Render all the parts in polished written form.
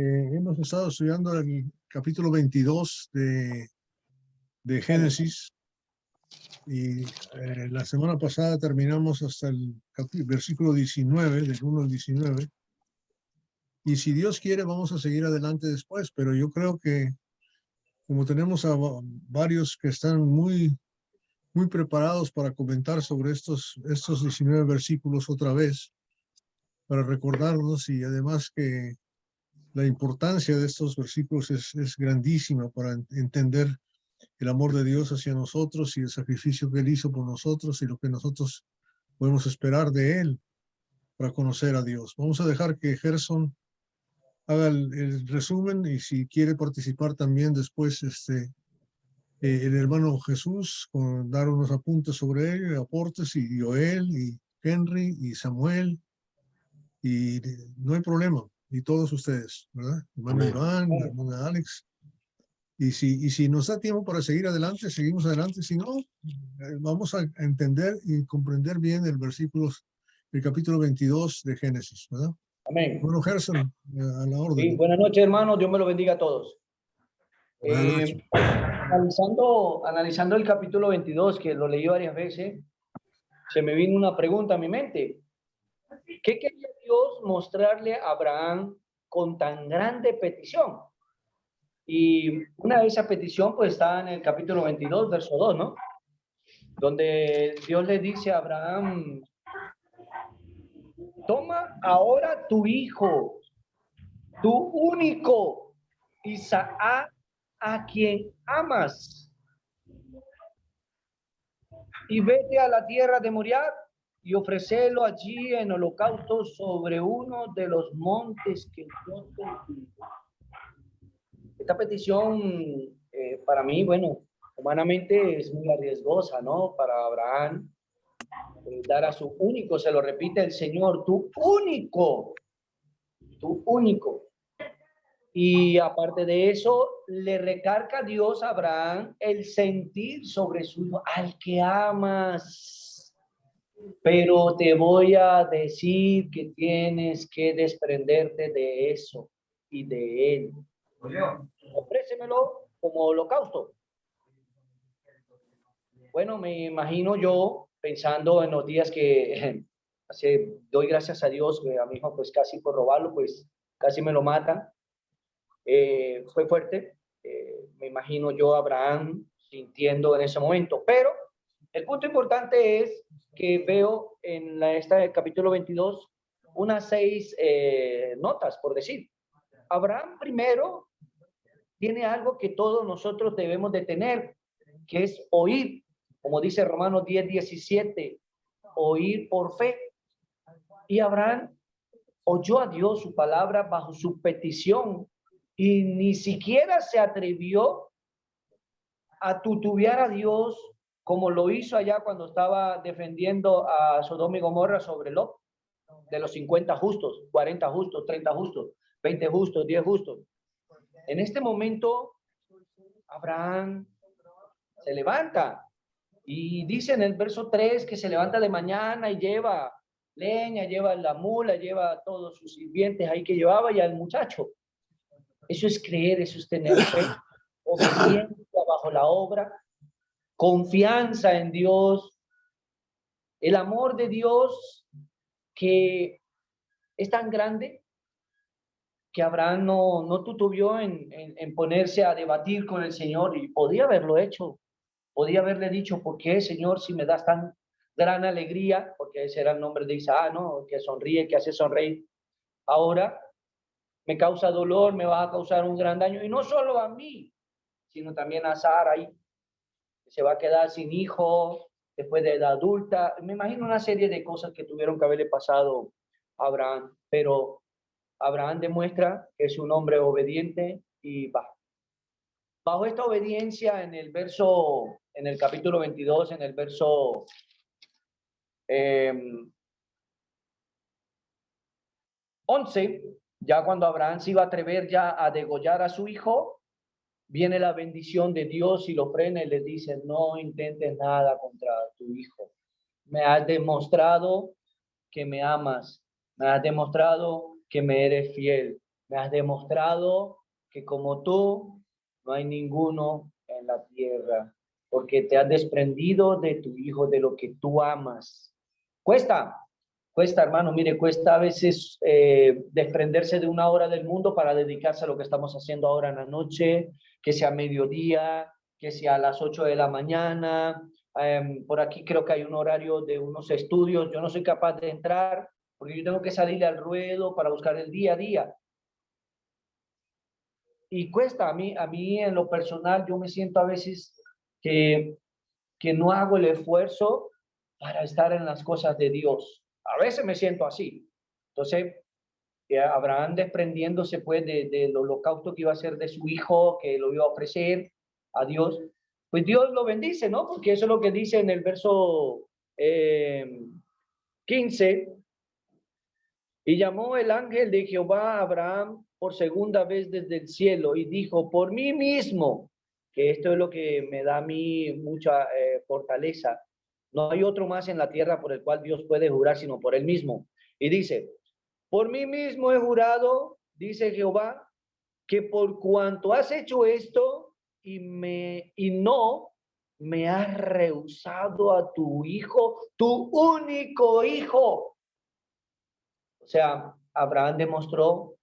Hemos estado estudiando el capítulo 22 de Génesis y la semana pasada terminamos hasta el versículo 19, del 1 al 19. Y si Dios quiere, vamos a seguir adelante después, pero yo creo que como tenemos a varios que están muy preparados para comentar sobre estos 19 versículos otra vez, para recordarnos, y además que la importancia de estos versículos es grandísima para entender el amor de Dios hacia nosotros y el sacrificio que Él hizo por nosotros y lo que nosotros podemos esperar de Él para conocer a Dios. Vamos a dejar que Gerson haga el resumen, y si quiere participar también después el hermano Jesús, con dar unos apuntes sobre él, aportes, y Joel, y Henry, y Samuel, y no hay problema, y todos ustedes, ¿verdad? Hermano Iván, hermana Alex. Y si nos da tiempo para seguir adelante, seguimos adelante. Si no, vamos a entender y comprender bien el capítulo 22 de Génesis, ¿verdad? Amén. Bueno, Gerson, a la orden. Sí, buenas noches, hermanos. Dios me lo bendiga a todos. Analizando el capítulo 22, que lo leí varias veces, se me vino una pregunta a mi mente. ¿Qué quería Dios mostrarle a Abraham con tan grande petición? Y una de esas peticiones pues está en el capítulo 22, verso 2, ¿no? Donde Dios le dice a Abraham: toma ahora tu hijo, tu único, Isaac, a quien amas, y vete a la tierra de Moriah y ofrecelo allí en holocausto sobre uno de los montes que yo te digo. Esta petición para mí, bueno, humanamente es muy arriesgosa, ¿no? Para Abraham, dar a su único, se lo repite el Señor, tu único, tu único. Y aparte de eso, le recarga Dios a Abraham el sentir sobre su hijo, al que amas. Pero te voy a decir que tienes que desprenderte de eso y de él. Ofrécemelo como holocausto. Bueno, me imagino yo pensando en los días que doy gracias a Dios que a mi hijo pues casi por robarlo, pues casi me lo matan. Fue fuerte. Me imagino yo a Abraham sintiendo en ese momento. Pero el punto importante es que veo en este capítulo 22 unas 6 notas, por decir. Abraham primero tiene algo que todos nosotros debemos de tener, que es oír, como dice Romanos 10:17, oír por fe. Y Abraham oyó a Dios, su palabra, bajo su petición, y ni siquiera se atrevió a tutubear a Dios como lo hizo allá cuando estaba defendiendo a Sodoma y Gomorra sobre Lot, de los 50 justos, 40 justos, 30 justos, 20 justos, 10 justos. En este momento, Abraham se levanta y dice en el verso 3 que se levanta de mañana y lleva leña, lleva la mula, lleva todos sus sirvientes ahí que llevaba y al muchacho. Eso es creer, eso es tener fe, obediencia bajo la obra, confianza en Dios, el amor de Dios que es tan grande que Abraham no tutubió en ponerse a debatir con el Señor, y podía haberlo hecho, podía haberle dicho: ¿por qué, Señor, si me das tan gran alegría? Porque ese era el nombre de Isaac, ¿no? Que sonríe, que hace sonreír. Ahora me causa dolor, me va a causar un gran daño, y no solo a mí, sino también a Sara, ahí, que se va a quedar sin hijo después de edad adulta. Me imagino una serie de cosas que tuvieron que haberle pasado a Abraham, pero Abraham demuestra que es un hombre obediente y bajo esta obediencia en el capítulo 22, en el verso 11, ya cuando Abraham se iba a atrever ya a degollar a su hijo, viene la bendición de Dios y lo frena y le dice: no intentes nada contra tu hijo. Me has demostrado que me amas, me has demostrado que me eres fiel. Me has demostrado que como tú no hay ninguno en la tierra, porque te has desprendido de tu Hijo, de lo que tú amas. Cuesta, hermano, mire, cuesta a veces desprenderse de una hora del mundo para dedicarse a lo que estamos haciendo ahora en la noche, que sea mediodía, que sea a las 8 de la mañana. Por aquí creo que hay un horario de unos estudios. Yo no soy capaz de entrar porque yo tengo que salir al ruedo para buscar el día a día. Y cuesta, a mí en lo personal, yo me siento a veces que no hago el esfuerzo para estar en las cosas de Dios. A veces me siento así. Entonces, Abraham desprendiéndose pues del holocausto que iba a hacer de su hijo, que lo iba a ofrecer a Dios, pues Dios lo bendice, ¿no? Porque eso es lo que dice en el verso 15. Y llamó el ángel de Jehová a Abraham por segunda vez desde el cielo y dijo, por mí mismo, que esto es lo que me da a mí mucha fortaleza. No hay otro más en la tierra por el cual Dios puede jurar, sino por él mismo. Y dice, por mí mismo he jurado, dice Jehová, que por cuanto has hecho esto y no me has rehusado a tu hijo, tu único hijo. O sea, Abraham demostró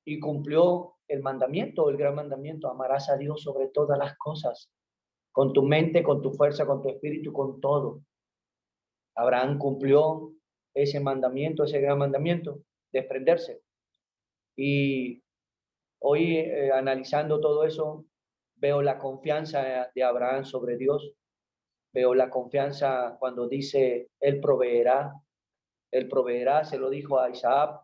y cumplió el mandamiento, el gran mandamiento, amarás a Dios sobre todas las cosas, con tu mente, con tu fuerza, con tu espíritu, con todo. Abraham cumplió ese mandamiento, ese gran mandamiento, desprenderse. Y hoy, analizando todo eso, veo la confianza de Abraham sobre Dios, veo la confianza cuando dice, Él proveerá, se lo dijo a Isaac,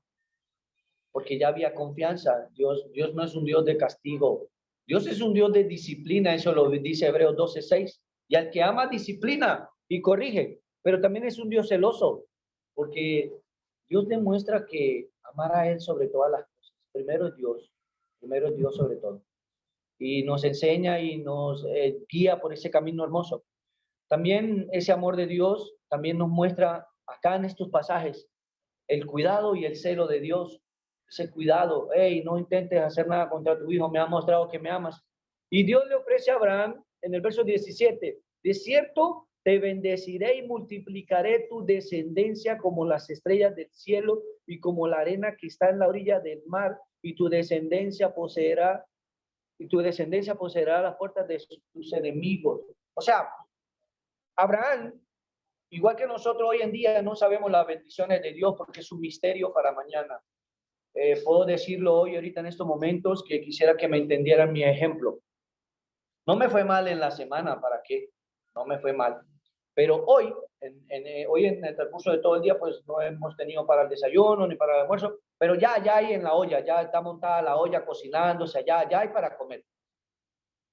porque ya había confianza. Dios no es un Dios de castigo. Dios es un Dios de disciplina, eso lo dice Hebreos 12:6. Y al que ama disciplina y corrige, pero también es un Dios celoso, porque Dios demuestra que amar a Él sobre todas las cosas. Primero es Dios sobre todo. Y nos enseña y nos guía por ese camino hermoso. También ese amor de Dios también nos muestra acá en estos pasajes el cuidado y el celo de Dios, ese cuidado. Hey, no intentes hacer nada contra tu hijo, me ha mostrado que me amas. Y Dios le ofrece a Abraham en el verso 17, de cierto te bendeciré y multiplicaré tu descendencia como las estrellas del cielo y como la arena que está en la orilla del mar, y tu descendencia poseerá las puertas de tus enemigos. O sea, Abraham, igual que nosotros hoy en día no sabemos las bendiciones de Dios porque es un misterio para mañana. Puedo decirlo hoy, ahorita en estos momentos, que quisiera que me entendieran mi ejemplo. No me fue mal en la semana, ¿para qué? No me fue mal. Pero hoy en el transcurso de todo el día, pues no hemos tenido para el desayuno ni para el almuerzo, pero ya hay en la olla, ya está montada la olla cocinándose, ya hay para comer.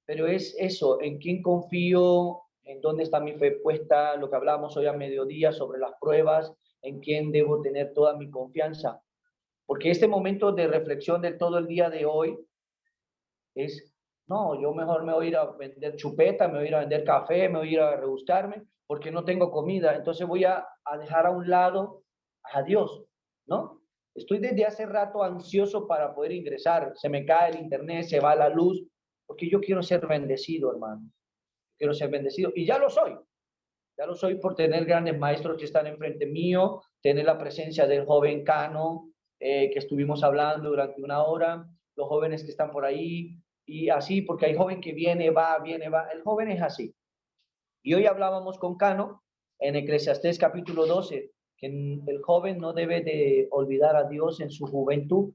Pero es eso, en quién confío, en dónde está mi fe puesta, lo que hablamos hoy a mediodía sobre las pruebas, en quién debo tener toda mi confianza. Porque este momento de reflexión de todo el día de hoy es, no, yo mejor me voy a ir a vender chupeta, me voy a ir a vender café, me voy a ir a rebuscarme, porque no tengo comida. Entonces voy a dejar a un lado a Dios, ¿no? Estoy desde hace rato ansioso para poder ingresar. Se me cae el internet, se va la luz, porque yo quiero ser bendecido, hermano. Quiero ser bendecido. Y ya lo soy. Ya lo soy por tener grandes maestros que están enfrente mío, tener la presencia del joven Cano, que estuvimos hablando durante una hora, los jóvenes que están por ahí, y así, porque hay joven que viene, va, el joven es así. Y hoy hablábamos con Cano en Eclesiastés capítulo 12, que el joven no debe de olvidar a Dios en su juventud,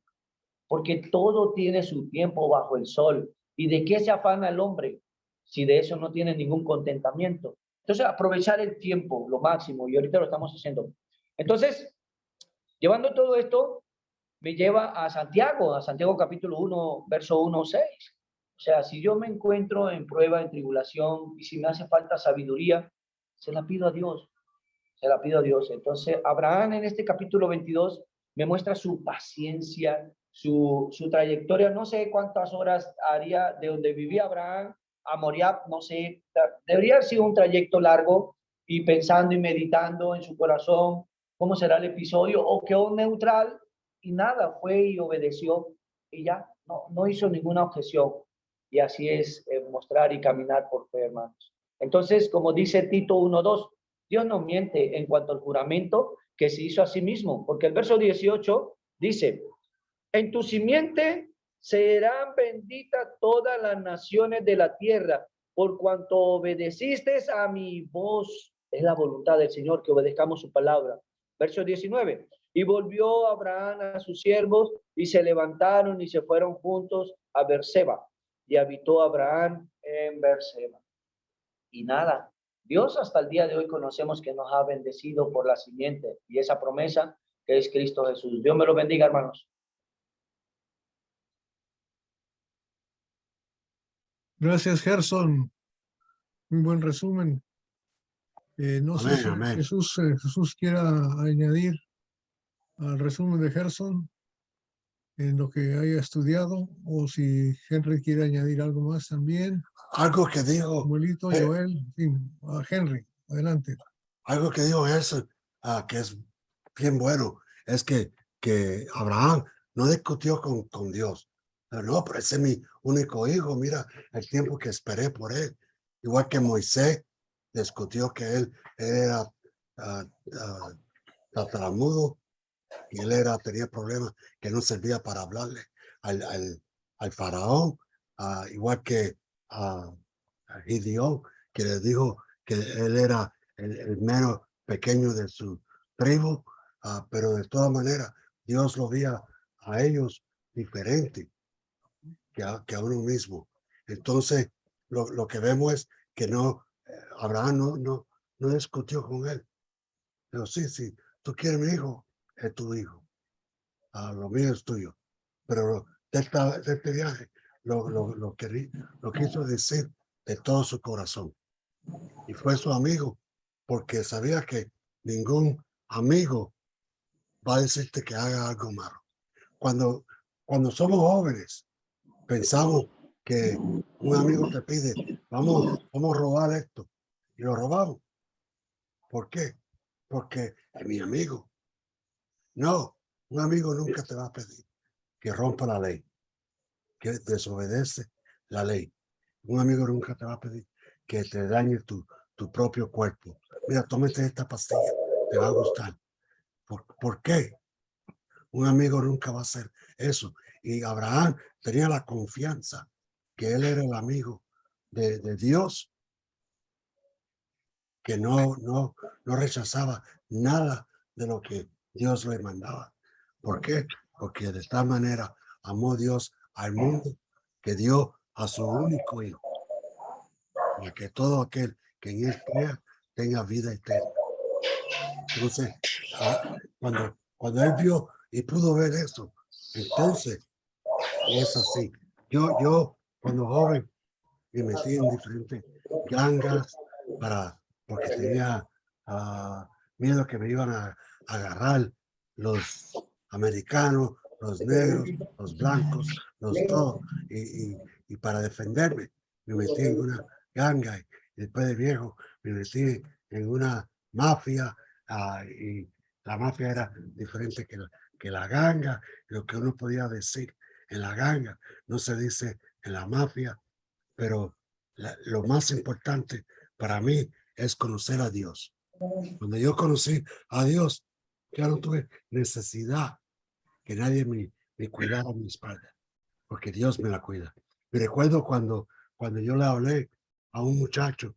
porque todo tiene su tiempo bajo el sol. ¿Y de qué se afana el hombre si de eso no tiene ningún contentamiento? Entonces, aprovechar el tiempo, lo máximo, y ahorita lo estamos haciendo. Entonces, llevando todo esto, me lleva a Santiago capítulo 1, verso 1-6. O sea, si yo me encuentro en prueba, en tribulación, y si me hace falta sabiduría, se la pido a Dios, se la pido a Dios. Entonces, Abraham en este capítulo 22 me muestra su paciencia, su trayectoria. No sé cuántas horas haría de donde vivía Abraham a Moriah, no sé, debería haber sido un trayecto largo, y pensando y meditando en su corazón cómo será el episodio, o quedó neutral y nada, fue y obedeció. y ya, no hizo ninguna objeción. Y así es mostrar y caminar por fe, hermanos. Entonces, como dice Tito 1:2, Dios no miente en cuanto al juramento que se hizo a sí mismo, porque el verso 18 dice, en tu simiente serán benditas todas las naciones de la tierra, por cuanto obedeciste a mi voz. Es la voluntad del Señor que obedezcamos su palabra. Verso 19. Y volvió Abraham a sus siervos y se levantaron y se fueron juntos a Berseba. Y habitó Abraham en Berseba. Y nada, Dios hasta el día de hoy conocemos que nos ha bendecido por la simiente y esa promesa que es Cristo Jesús. Dios me lo bendiga, hermanos. Gracias, Gerson. Un buen resumen. No sé Amén, si amén. Jesús quiera añadir al resumen de Gerson en lo que haya estudiado, o si Henry quiere añadir algo más también. Algo que dijo, Samuelito, Joel, en fin, a Henry, adelante. algo que dijo eso, que es bien bueno, es que Abraham no discutió con Dios. Pero no, pero ese es mi único hijo, mira el tiempo que esperé por él. Igual que Moisés discutió que él era tartamudo y él tenía problemas que no servía para hablarle al faraón, igual que a Gideón, que le dijo que él era el menos pequeño de su tribu, pero de todas maneras Dios lo veía a ellos diferente que a uno mismo. Entonces, lo que vemos es que Abraham no discutió con él. Pero sí, tú quieres mi hijo, es tu hijo. Lo mío es tuyo. Pero de este viaje lo quiso decir de todo su corazón. Y fue su amigo, porque sabía que ningún amigo va a decirte que haga algo malo. Cuando somos jóvenes, pensamos que un amigo te pide, vamos a robar esto. Y lo robamos. ¿Por qué? Porque es mi amigo. No, un amigo nunca te va a pedir que rompa la ley, que desobedece la ley. Un amigo nunca te va a pedir que te dañe tu propio cuerpo. Mira, tómate esta pastilla, te va a gustar. ¿Por qué? Un amigo nunca va a hacer eso. Y Abraham tenía la confianza que él era el amigo de Dios, que no rechazaba nada de lo que Dios le mandaba. ¿Por qué? Porque de tal manera amó Dios al mundo que dio a su único hijo, para que todo aquel que en él crea tenga vida eterna. Entonces, cuando él vio y pudo ver eso, entonces es así. Yo cuando joven me metí en diferentes gangas porque tenía miedo que me iban a agarrar los americanos, los negros, los blancos, los todos. Y para defenderme, me metí en una ganga y después de viejo me metí en una mafia, y la mafia era diferente que la ganga. Lo que uno podía decir en la ganga no se dice en la mafia, pero lo más importante para mí es conocer a Dios. Cuando yo conocí a Dios, ya no tuve necesidad que nadie me cuidara mi espalda, porque Dios me la cuida. Me recuerdo cuando yo le hablé a un muchacho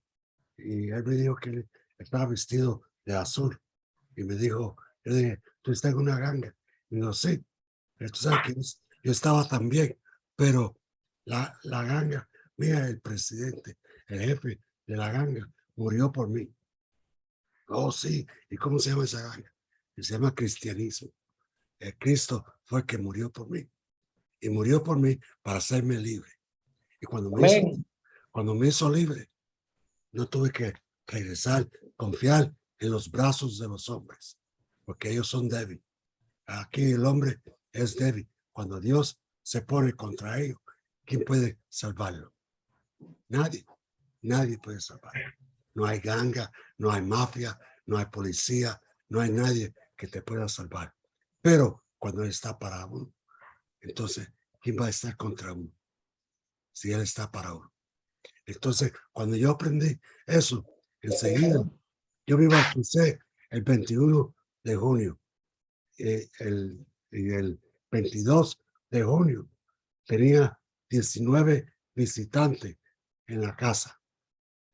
y él me dijo que él estaba vestido de azul y me dijo, yo dije, tú estás en una ganga. Y digo, sí, pero tú sabes que yo estaba también, pero la ganga, mira, el presidente, el jefe de la ganga, murió por mí. Oh, sí. ¿Y cómo se llama esa ganga? Se llama cristianismo. El Cristo fue el que murió por mí. Y murió por mí para hacerme libre. Y cuando me hizo libre, no tuve que regresar, confiar en los brazos de los hombres, porque ellos son débiles. Aquí el hombre es débil. Cuando Dios se pone contra ellos, ¿quién puede salvarlo? Nadie puede salvarlo. No hay ganga, no hay mafia, no hay policía, no hay nadie que te pueda salvar. Pero cuando Él está para uno, entonces ¿quién va a estar contra uno? Si Él está para uno. Entonces, cuando yo aprendí eso, enseguida, yo me bauticé el 21 de junio. Y el 22 de junio tenía 19 visitantes en la casa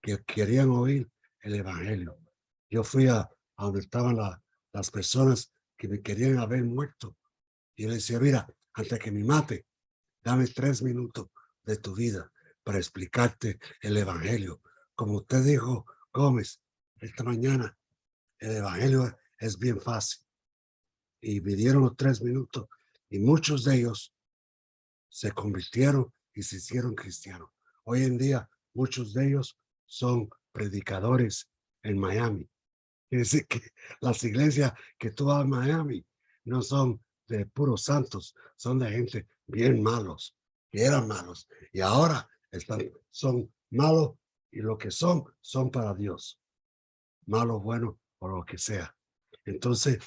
que querían oír el evangelio. Yo fui a donde estaban las personas que me querían haber muerto. Y yo le decía, mira, antes que me mate, dame 3 minutos de tu vida para explicarte el evangelio. Como usted dijo, Gómez, esta mañana, el evangelio es bien fácil. Y me dieron los 3 minutos y muchos de ellos se convirtieron y se hicieron cristianos. Hoy en día, muchos de ellos son predicadores en Miami. Quiere decir que las iglesias que tú vas a Miami no son de puros santos, son de gente bien malos, que eran malos y ahora son malos y lo que son para Dios, malos, buenos o lo que sea. Entonces,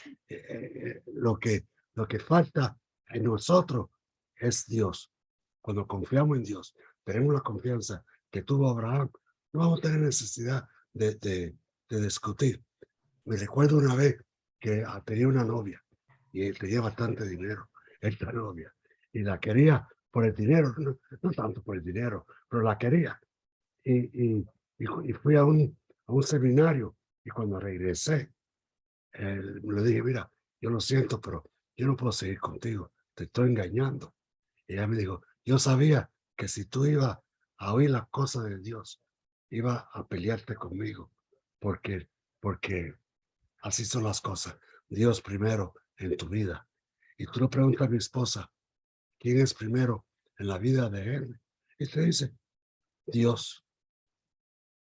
lo que falta en nosotros es Dios. Cuando confiamos en Dios, tenemos la confianza que tuvo Abraham, no vamos a tener necesidad de discutir. Me recuerdo una vez que tenía una novia y él tenía bastante dinero, esta novia, y la quería por el dinero, no tanto por el dinero, pero la quería. Y fui a un seminario y cuando regresé, le dije, mira, yo lo siento, pero yo no puedo seguir contigo, te estoy engañando. Y ella me dijo, yo sabía que si tú ibas a oír las cosas de Dios, iba a pelearte conmigo, porque así son las cosas. Dios primero en tu vida. Y tú le preguntas a mi esposa, ¿quién es primero en la vida de él? Y te dice, Dios.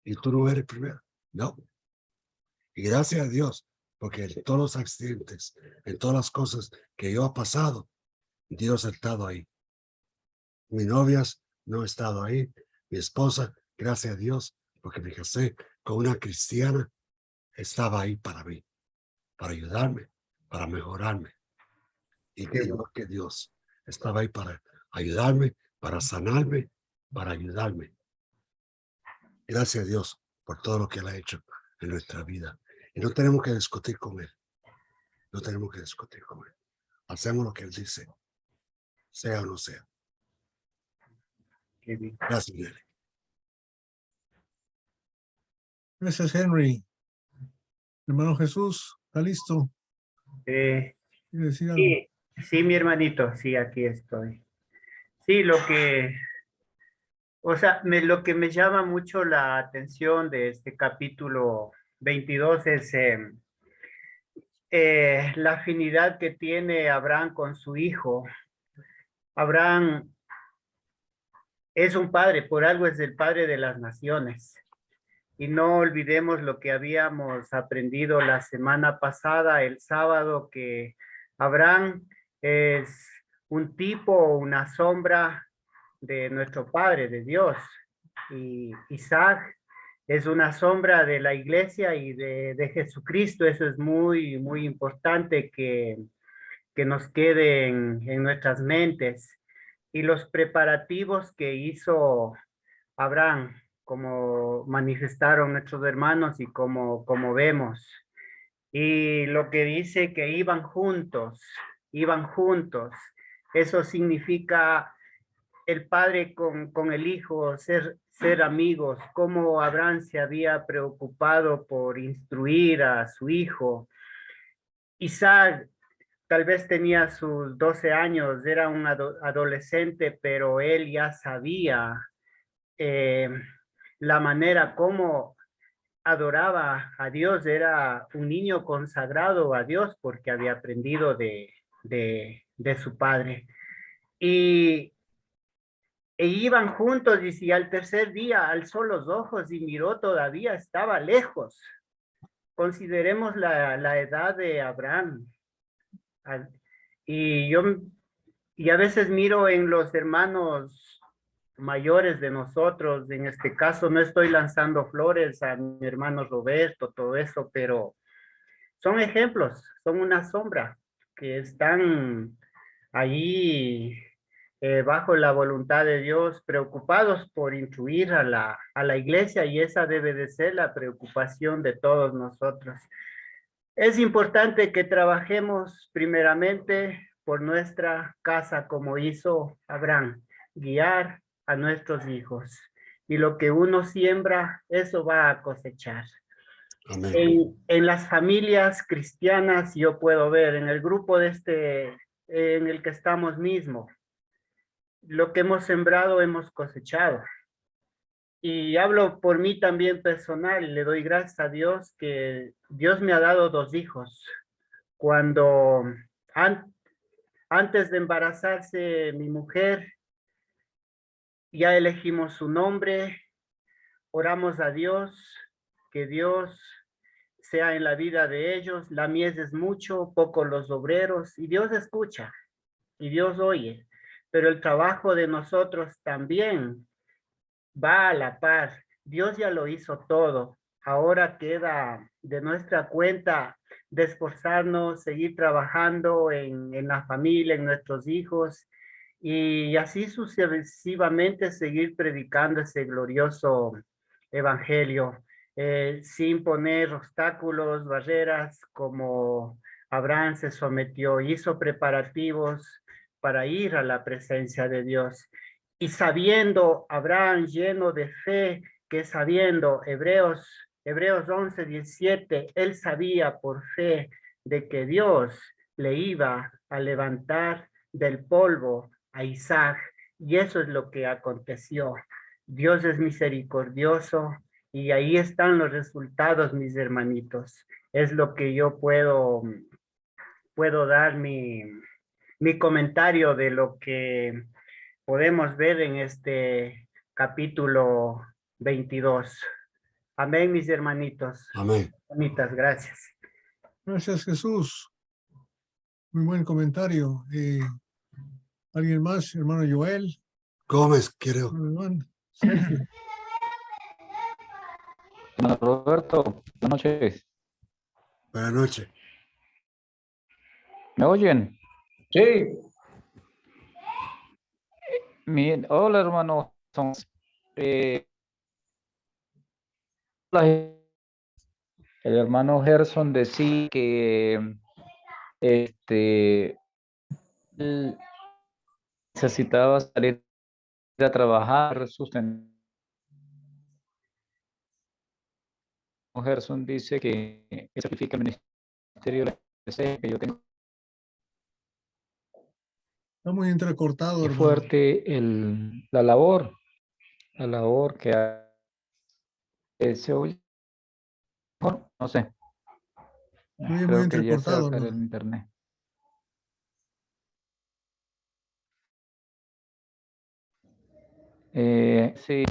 Y tú no eres primero. No. Y gracias a Dios, porque en todos los accidentes, en todas las cosas que yo he pasado, Dios ha estado ahí. Mi novia no ha estado ahí. Mi esposa, gracias a Dios, porque me casé con una cristiana, estaba ahí para mí, para ayudarme, para mejorarme. Y que igual que Dios estaba ahí para ayudarme, para sanarme, para ayudarme. Gracias a Dios por todo lo que Él ha hecho en nuestra vida. Y no tenemos que discutir con Él. No tenemos que discutir con Él. Hacemos lo que Él dice, sea o no sea. Qué bien. Gracias, Nelly. Gracias, Henry. Hermano Jesús, ¿está listo? Eh, ¿Quiere decir algo? sí, sí, mi hermanito, sí, aquí estoy. Sí, o sea, lo que me llama mucho la atención de este capítulo 22 es la afinidad que tiene Abraham con su hijo. Abraham es un padre, por algo es el padre de las naciones. Y no olvidemos lo que habíamos aprendido la semana pasada, el sábado, que Abraham es un tipo, una sombra de nuestro Padre, de Dios. Y Isaac es una sombra de la iglesia y de Jesucristo. Eso es muy, muy importante que nos quede en nuestras mentes. Y los preparativos que hizo Abraham, como manifestaron nuestros hermanos y como vemos. Y lo que dice que iban juntos. Eso significa el padre con el hijo, ser amigos, como Abraham se había preocupado por instruir a su hijo. Isaac tal vez tenía sus 12 años, era un adolescente, pero él ya sabía eh, la manera como adoraba a Dios, era un niño consagrado a Dios porque había aprendido de su padre. Y iban juntos y si al tercer día alzó los ojos y miró todavía estaba lejos. Consideremos la edad de Abraham. Y a veces miro en los hermanos mayores de nosotros, en este caso no estoy lanzando flores a mi hermano Roberto, todo eso, pero son ejemplos, son una sombra que están ahí bajo la voluntad de Dios, preocupados por instruir a la iglesia, y esa debe de ser la preocupación de todos nosotros. Es importante que trabajemos primeramente por nuestra casa, como hizo Abraham, guiar a nuestros hijos. Y lo que uno siembra, eso va a cosechar. Amén. En las familias cristianas yo puedo ver, en el grupo en el que estamos mismo, lo que hemos sembrado hemos cosechado. Y hablo por mí también personal, y le doy gracias a Dios que Dios me ha dado 2 hijos. Cuando antes de embarazarse mi mujer, ya elegimos su nombre, oramos a Dios, que Dios sea en la vida de ellos. La mies es mucho, poco los obreros, y Dios escucha, y Dios oye, pero el trabajo de nosotros también va a la par. Dios ya lo hizo todo. Ahora queda de nuestra cuenta de esforzarnos, seguir trabajando en la familia, en nuestros hijos, y así sucesivamente seguir predicando ese glorioso evangelio, sin poner obstáculos, barreras, como Abraham se sometió, hizo preparativos para ir a la presencia de Dios. Y sabiendo, Abraham lleno de fe, que sabiendo, Hebreos 11:17, él sabía por fe de que Dios le iba a levantar del polvo a Isaac, y eso es lo que aconteció. Dios es misericordioso, y ahí están los resultados, mis hermanitos. Es lo que yo puedo dar mi comentario de lo que podemos ver en este capítulo 22. Amén, mis hermanitos. Amén. Bonitas, gracias. Gracias, Jesús. Muy buen comentario. ¿Alguien más? Hermano Joel. Gómez, creo. Hermano Sergio. Hermano Roberto, buenas noches. Buenas noches. ¿Me oyen? Sí, Hola, hermano. Eh, el hermano Gerson decía que él necesitaba salir a trabajar, sustentar. Gerson dice que sacrifica el ministerio de la iglesia, que yo tengo. Está muy entrecortado, Es hermano. fuerte la labor que se oye. Bueno, no sé. Muy Creo que ya se va entrecortado, a caer el hermano. internet. Sí.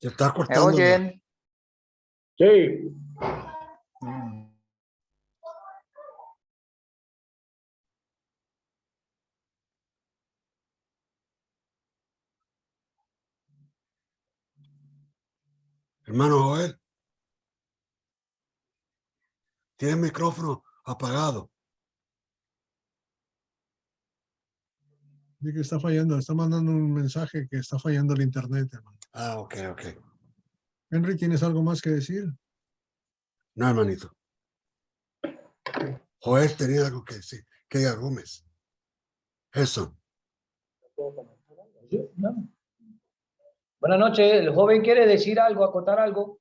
Se está ¿Me cortando. oyen? sí. Mm. Hermano Joel, tiene el micrófono apagado. Dice que está fallando. Está mandando un mensaje que está fallando el internet, hermano. Ah, ok. Henry, ¿tienes algo más que decir? No, hermanito. Joel tenía algo que decir. Que diga Gómez. Eso. Buenas noches. El joven quiere decir algo, acotar algo.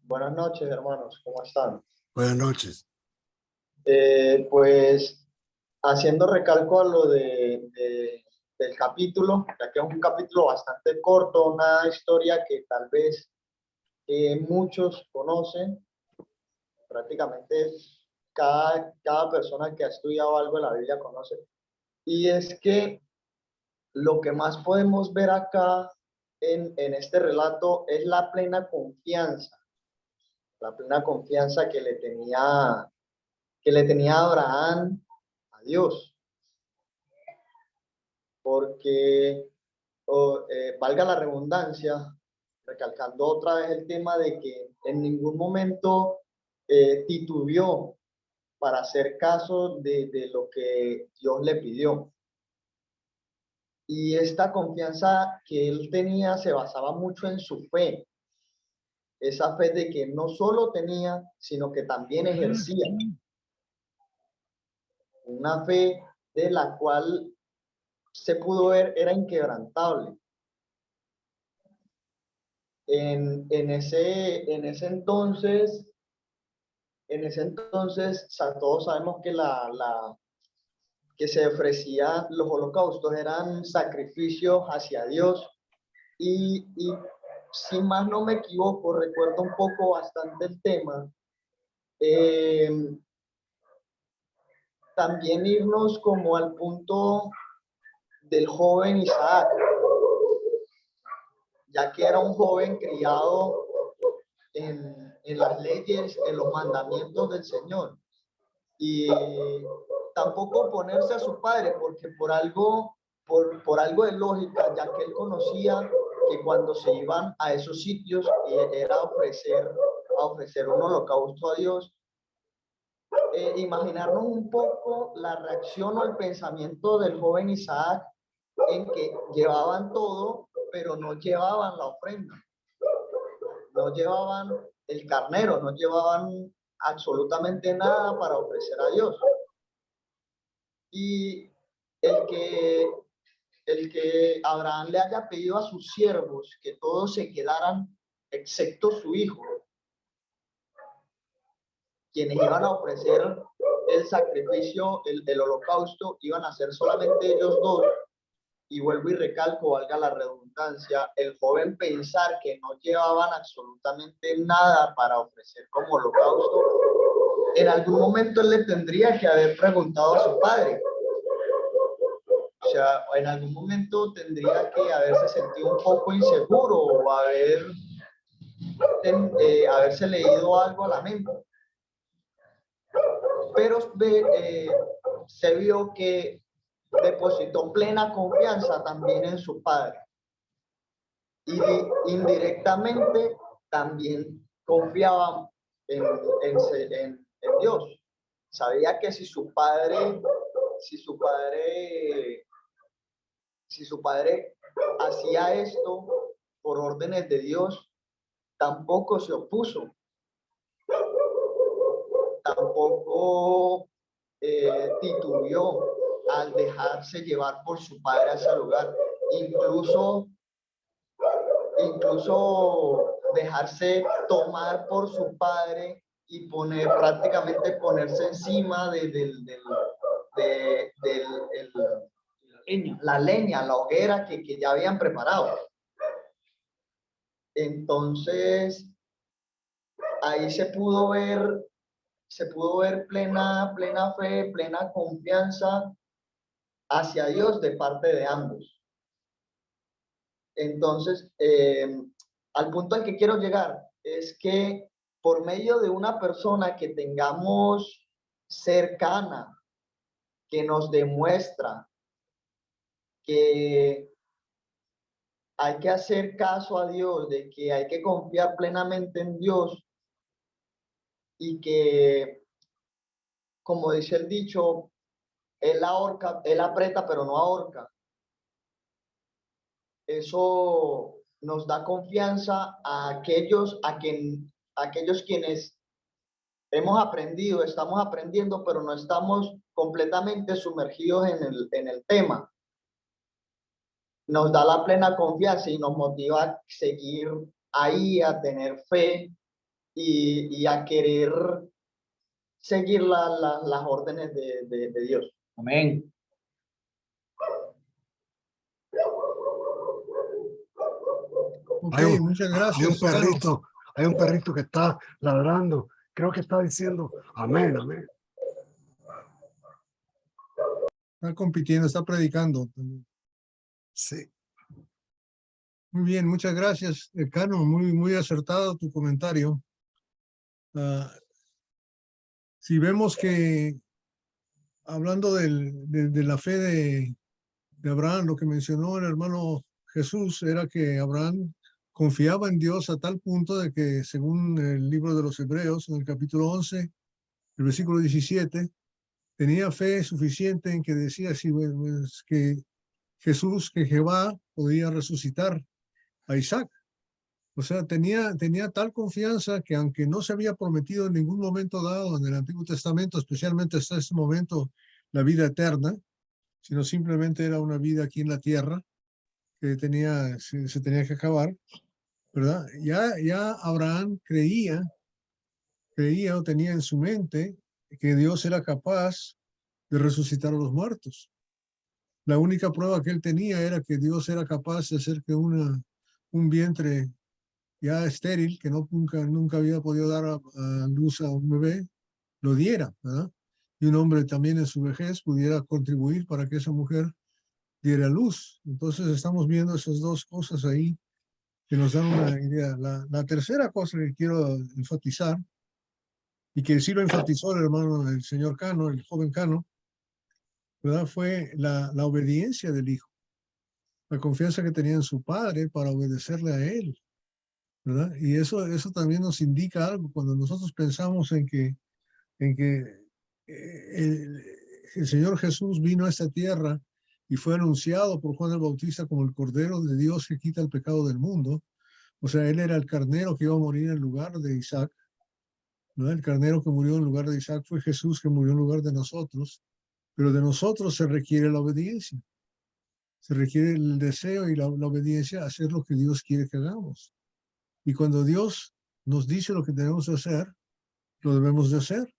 Buenas noches, hermanos, ¿cómo están? Buenas noches. Pues haciendo recalco a lo del capítulo, ya que es un capítulo bastante corto, una historia que tal vez muchos conocen, prácticamente cada persona que ha estudiado algo de la Biblia conoce, y es que lo que más podemos ver acá en este relato es la plena confianza que le tenía Abraham a Dios, porque valga la redundancia, recalcando otra vez el tema de que en ningún momento titubeó para hacer caso de lo que Dios le pidió. Y esta confianza que él tenía se basaba mucho en su fe. Esa fe de que no solo tenía, sino que también ejercía. Una fe de la cual se pudo ver era inquebrantable. En ese entonces, todos sabemos que que se ofrecían los holocaustos eran sacrificios hacia Dios y si más no me equivoco, recuerdo un poco bastante el tema, también irnos como al punto del joven Isaac, ya que era un joven criado en las leyes, en los mandamientos del Señor. Y tampoco oponerse a su padre, porque por algo de lógica, ya que él conocía que cuando se iban a esos sitios era a ofrecer un holocausto a Dios. Imaginarnos un poco la reacción o el pensamiento del joven Isaac en que llevaban todo, pero no llevaban la ofrenda, no llevaban el carnero, no llevaban absolutamente nada para ofrecer a Dios. Y el que Abraham le haya pedido a sus siervos que todos se quedaran, excepto su hijo, quienes iban a ofrecer el sacrificio, el holocausto, iban a ser solamente ellos dos. Y vuelvo y recalco, valga la redundancia, el joven pensar que no llevaban absolutamente nada para ofrecer como holocausto, en algún momento él le tendría que haber preguntado a su padre. O sea, en algún momento tendría que haberse sentido un poco inseguro o haberse leído algo a la mente. Pero se vio que depositó plena confianza también en su padre. Y indirectamente también confiaba en Dios. Sabía que si su padre hacía esto por órdenes de Dios, tampoco se opuso. Tampoco titubeó al dejarse llevar por su padre a ese lugar. Incluso dejarse tomar por su padre y prácticamente ponerse encima la leña, la hoguera que ya habían preparado. Entonces, ahí se pudo ver plena fe, plena confianza hacia Dios de parte de ambos. Entonces, al punto al que quiero llegar es que por medio de una persona que tengamos cercana, que nos demuestra que hay que hacer caso a Dios, de que hay que confiar plenamente en Dios y que, como dice el dicho, él ahorca, él aprieta pero no ahorca. Eso nos da confianza a aquellos quienes hemos aprendido, estamos aprendiendo, pero no estamos completamente sumergidos en el tema. Nos da la plena confianza y nos motiva a seguir ahí, a tener fe y a querer seguir las órdenes de Dios. Amén. Ok, Hay muchas gracias. Carlos. hay un perrito que está ladrando. Creo que está diciendo amén, amén. Está compitiendo, está predicando. Sí. Muy bien, muchas gracias, Cano. Muy acertado tu comentario. Si vemos que, hablando de la fe de Abraham, lo que mencionó el hermano Jesús era que Abraham confiaba en Dios a tal punto de que, según el libro de los Hebreos, en el capítulo 11, el versículo 17, tenía fe suficiente en que decía sí, pues, que Jesús, que Jehová podía resucitar a Isaac. O sea, tenía tal confianza que aunque no se había prometido en ningún momento dado en el Antiguo Testamento, especialmente hasta este momento, la vida eterna, sino simplemente era una vida aquí en la tierra que se tenía que acabar, ¿verdad? Ya Abraham creía o tenía en su mente que Dios era capaz de resucitar a los muertos. La única prueba que él tenía era que Dios era capaz de hacer que un vientre ya estéril, que nunca había podido dar a luz a un bebé, lo diera, ¿verdad? Y un hombre también en su vejez pudiera contribuir para que esa mujer diera luz. Entonces estamos viendo esas dos cosas ahí que nos dan una idea. La tercera cosa que quiero enfatizar, y que sí lo enfatizó el hermano, el señor Cano, el joven Cano, ¿verdad? Fue la obediencia del hijo, la confianza que tenía en su padre para obedecerle a él, ¿verdad? Y eso también nos indica algo cuando nosotros pensamos en que el Señor Jesús vino a esta tierra y fue anunciado por Juan el Bautista como el Cordero de Dios que quita el pecado del mundo. O sea, él era el carnero que iba a morir en lugar de Isaac, ¿no? El carnero que murió en lugar de Isaac fue Jesús que murió en lugar de nosotros, pero de nosotros se requiere la obediencia. Se requiere el deseo y la obediencia a hacer lo que Dios quiere que hagamos. Y cuando Dios nos dice lo que tenemos que hacer, lo debemos de hacer,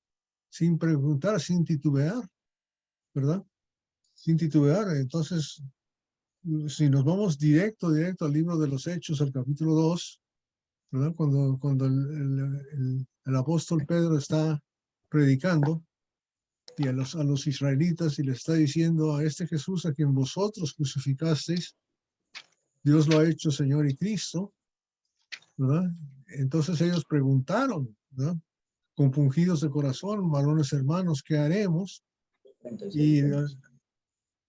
sin preguntar, sin titubear, ¿verdad? Sin titubear. Entonces, si nos vamos directo al libro de los Hechos, al capítulo 2, ¿verdad? Cuando el apóstol Pedro está predicando y a los israelitas y le está diciendo a este Jesús a quien vosotros crucificasteis, Dios lo ha hecho Señor y Cristo, ¿verdad? Entonces ellos preguntaron, ¿verdad? Compungidos de corazón, varones hermanos, ¿qué haremos? Y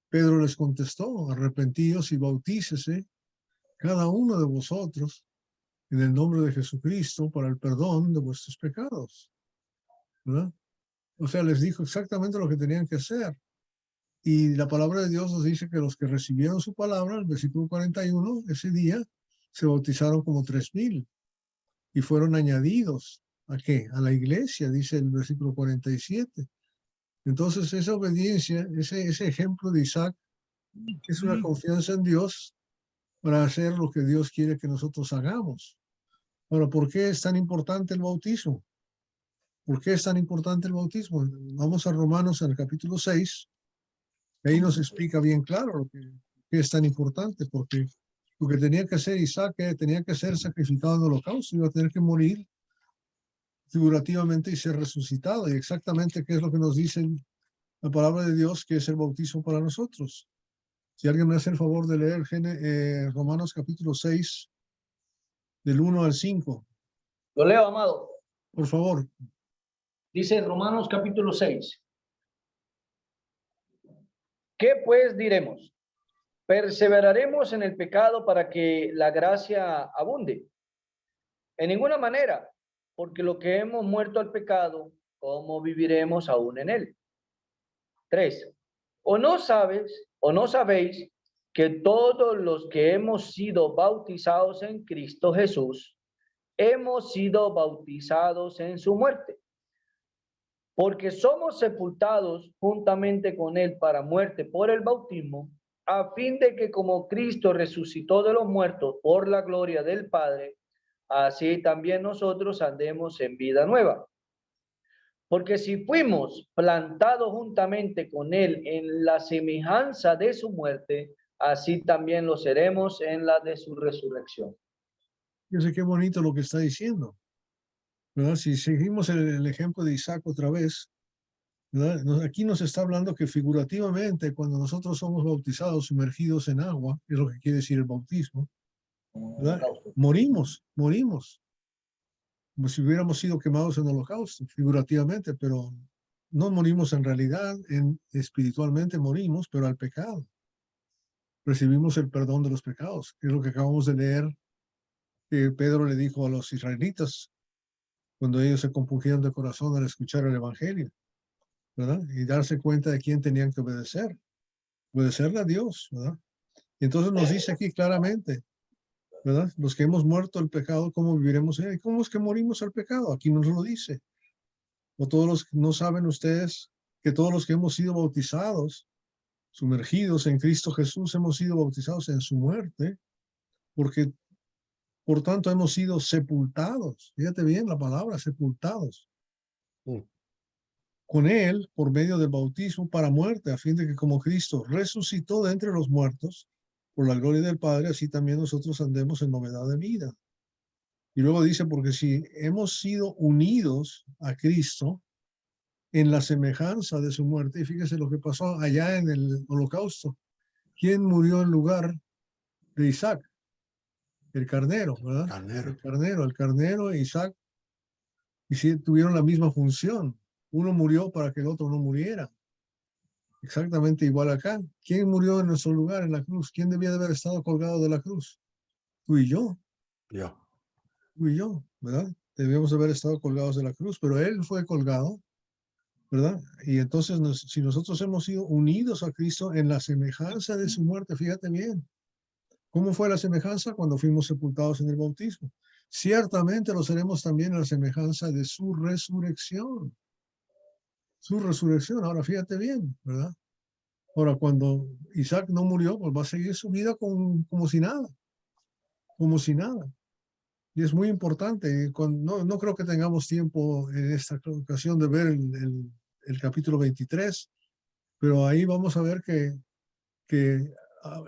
Pedro les contestó, arrepentíos y bautícese cada uno de vosotros en el nombre de Jesucristo para el perdón de vuestros pecados, ¿verdad? O sea, les dijo exactamente lo que tenían que hacer. Y la palabra de Dios nos dice que los que recibieron su palabra, el versículo 41, ese día se bautizaron como 3,000 y fueron añadidos. ¿A qué? A la iglesia, dice el versículo 47. Entonces, esa obediencia, ese ejemplo de Isaac, es una confianza en Dios para hacer lo que Dios quiere que nosotros hagamos. Ahora, ¿por qué es tan importante el bautismo? ¿Por qué es tan importante el bautismo? Vamos a Romanos en el capítulo 6. Ahí nos explica bien claro lo que es tan importante, porque lo que tenía que hacer Isaac tenía que ser sacrificado en el holocausto, iba a tener que morir figurativamente y ser resucitado. Y exactamente qué es lo que nos dice la palabra de Dios, que es el bautismo para nosotros. Si alguien me hace el favor de leer Romanos capítulo 6, del 1 al 5. Lo leo, amado. Por favor. Dice Romanos capítulo 6. ¿Qué pues diremos? ¿Perseveraremos en el pecado para que la gracia abunde? En ninguna manera, porque lo que hemos muerto al pecado, ¿cómo viviremos aún en él? 3. ¿O no sabéis que todos los que hemos sido bautizados en Cristo Jesús, hemos sido bautizados en su muerte? Porque somos sepultados juntamente con él para muerte por el bautismo, a fin de que como Cristo resucitó de los muertos por la gloria del Padre, así también nosotros andemos en vida nueva. Porque si fuimos plantados juntamente con él en la semejanza de su muerte, así también lo seremos en la de su resurrección. Fíjense qué bonito lo que está diciendo, ¿verdad? Si seguimos el ejemplo de Isaac otra vez, ¿verdad? Aquí nos está hablando que figurativamente cuando nosotros somos bautizados, sumergidos en agua, es lo que quiere decir el bautismo, ¿verdad? Morimos, como si hubiéramos sido quemados en holocausto, figurativamente, pero no morimos en realidad, espiritualmente morimos, pero al pecado. Recibimos el perdón de los pecados, que es lo que acabamos de leer que Pedro le dijo a los israelitas cuando ellos se compungieron de corazón al escuchar el evangelio, ¿verdad? Y darse cuenta de quién tenían que obedecer. Obedecerle a Dios, ¿verdad? Y entonces nos dice aquí claramente, ¿verdad? Los que hemos muerto al pecado, ¿cómo viviremos en él? ¿Cómo es que morimos al pecado? Aquí nos lo dice. O todos los que no saben ustedes que todos los que hemos sido bautizados, sumergidos en Cristo Jesús, hemos sido bautizados en su muerte, porque por tanto hemos sido sepultados. Fíjate bien la palabra, sepultados. Con él por medio del bautismo para muerte, a fin de que como Cristo resucitó de entre los muertos, por la gloria del Padre, así también nosotros andemos en novedad de vida. Y luego dice, porque si hemos sido unidos a Cristo en la semejanza de su muerte, y fíjese lo que pasó allá en el holocausto. ¿Quién murió en lugar de Isaac? El carnero, ¿verdad? Carnero. El carnero e Isaac, y sí, tuvieron la misma función. Uno murió para que el otro no muriera. Exactamente igual acá. ¿Quién murió en nuestro lugar en la cruz? ¿Quién debía de haber estado colgado de la cruz? Tú y yo. Yo. Tú y yo, ¿verdad? Debíamos haber estado colgados de la cruz, pero él fue colgado, ¿verdad? Y entonces, si nosotros hemos sido unidos a Cristo en la semejanza de su muerte, fíjate bien. ¿Cómo fue la semejanza? Cuando fuimos sepultados en el bautismo. Ciertamente lo seremos también en la semejanza de su resurrección. Su resurrección. Ahora fíjate bien, ¿verdad? Ahora, cuando Isaac no murió, pues va a seguir su vida como si nada. Como si nada. Y es muy importante. No creo que tengamos tiempo en esta ocasión de ver el capítulo 23, pero ahí vamos a ver que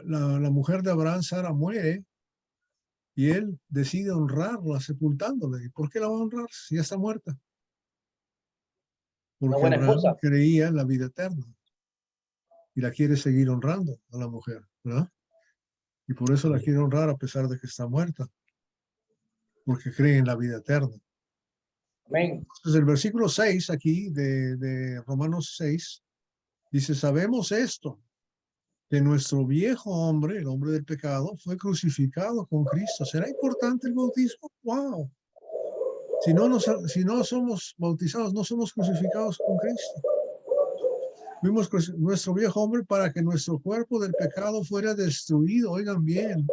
la mujer de Abraham, Sara, muere y él decide honrarla sepultándola. ¿Y por qué la va a honrar si ya está muerta? Una Porque buena Abraham esposa. creía en la vida eterna y la quiere seguir honrando a la mujer, ¿verdad? Y por eso la quiere honrar a pesar de que está muerta, porque cree en la vida eterna. Amén. Entonces el versículo 6 aquí de Romanos 6 dice, sabemos esto, que nuestro viejo hombre, el hombre del pecado, fue crucificado con Cristo. ¿Será importante el bautismo? ¡Wow! Si no somos bautizados, no somos crucificados con Cristo. Fuimos nuestro viejo hombre para que nuestro cuerpo del pecado fuera destruido, oigan bien,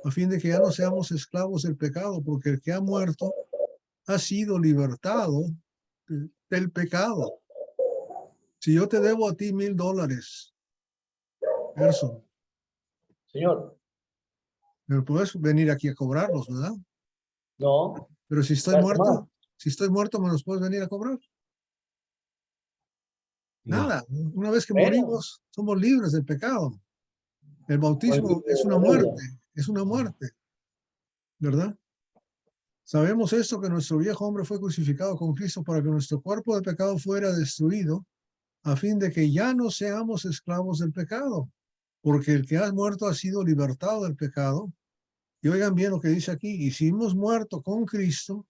a fin de que ya no seamos esclavos del pecado, porque el que ha muerto ha sido libertado del pecado. Si yo te debo a ti $1,000, Gerson, Señor. me puedes venir aquí a cobrarlos, ¿verdad? No. Pero si estoy muerto, me los puedes venir a cobrar. Nada. Una vez que morimos, somos libres del pecado. El bautismo es una muerte, ¿verdad? Sabemos esto, que nuestro viejo hombre fue crucificado con Cristo para que nuestro cuerpo de pecado fuera destruido, a fin de que ya no seamos esclavos del pecado, porque el que ha muerto ha sido libertado del pecado. Y oigan bien lo que dice aquí, y si hemos muerto con Cristo,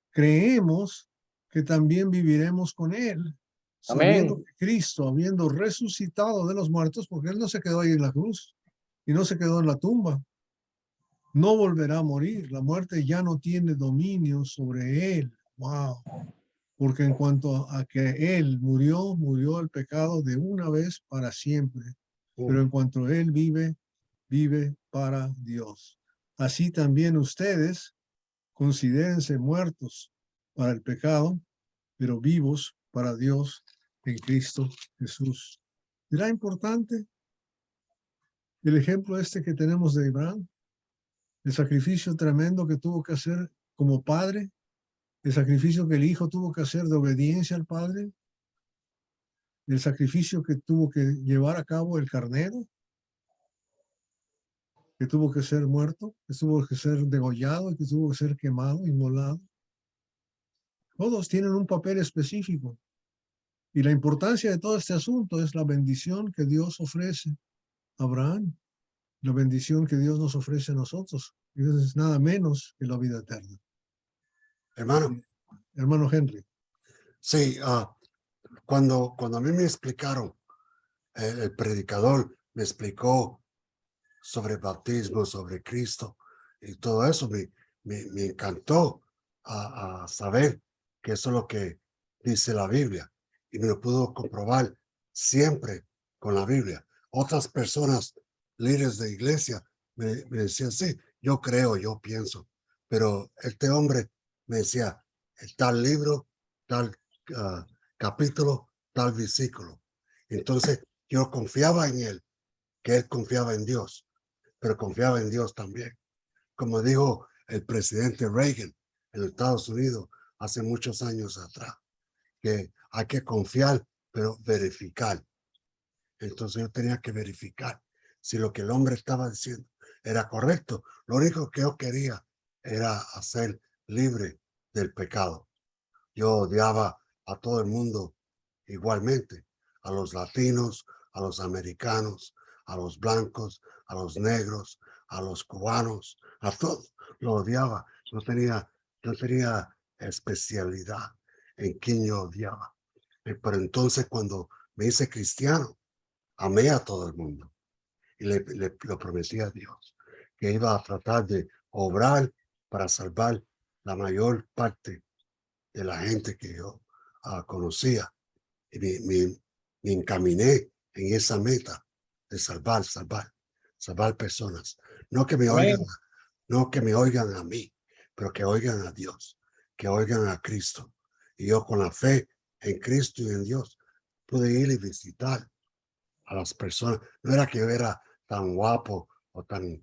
creemos que también viviremos con él, sabiendo Amén. que Cristo, habiendo resucitado de los muertos, porque él no se quedó ahí en la cruz y no se quedó en la tumba, no volverá a morir. La muerte ya no tiene dominio sobre él. Wow. Porque en cuanto a que él murió, murió el pecado de una vez para siempre. Pero en cuanto a él vive, vive para Dios. Así también ustedes considérense muertos para el pecado, pero vivos para Dios en Cristo Jesús. ¿Será importante el ejemplo este que tenemos de Abraham? El sacrificio tremendo que tuvo que hacer como padre, el sacrificio que el hijo tuvo que hacer de obediencia al padre, el sacrificio que tuvo que llevar a cabo el carnero, que tuvo que ser muerto, que tuvo que ser degollado, que tuvo que ser quemado, inmolado. Todos tienen un papel específico. Y la importancia de todo este asunto es la bendición que Dios ofrece a Abraham, la bendición que Dios nos ofrece a nosotros. Y eso es nada menos que la vida eterna. Hermano Henry. Sí, cuando a mí me explicaron, el predicador me explicó sobre bautismo, sobre Cristo y todo eso, me encantó a saber que eso es lo que dice la Biblia y me lo puedo comprobar siempre con la Biblia. Otras personas, líderes de iglesia, me decían, sí, yo creo, yo pienso, pero este hombre me decía, tal libro, tal capítulo, tal versículo. Entonces yo confiaba en él, que él confiaba en Dios, pero confiaba en Dios también. Como dijo el presidente Reagan en los Estados Unidos hace muchos años atrás, que hay que confiar, pero verificar. Entonces yo tenía que verificar si lo que el hombre estaba diciendo era correcto. Lo único que yo quería era hacer libre del pecado. Yo odiaba a todo el mundo igualmente, a los latinos, a los americanos, a los blancos, a los negros, a los cubanos, a todos lo odiaba. No tenía especialidad en quién yo odiaba. Pero entonces cuando me hice cristiano, amé a todo el mundo y lo prometí a Dios que iba a tratar de obrar para salvar la mayor parte de la gente que yo conocía. Y me encaminé en esa meta de salvar personas. No que me Amén. oigan, no que me oigan a mí, pero que oigan a Dios, que oigan a Cristo. Y yo con la fe en Cristo y en Dios pude ir y visitar a las personas. No era que yo era tan guapo o tan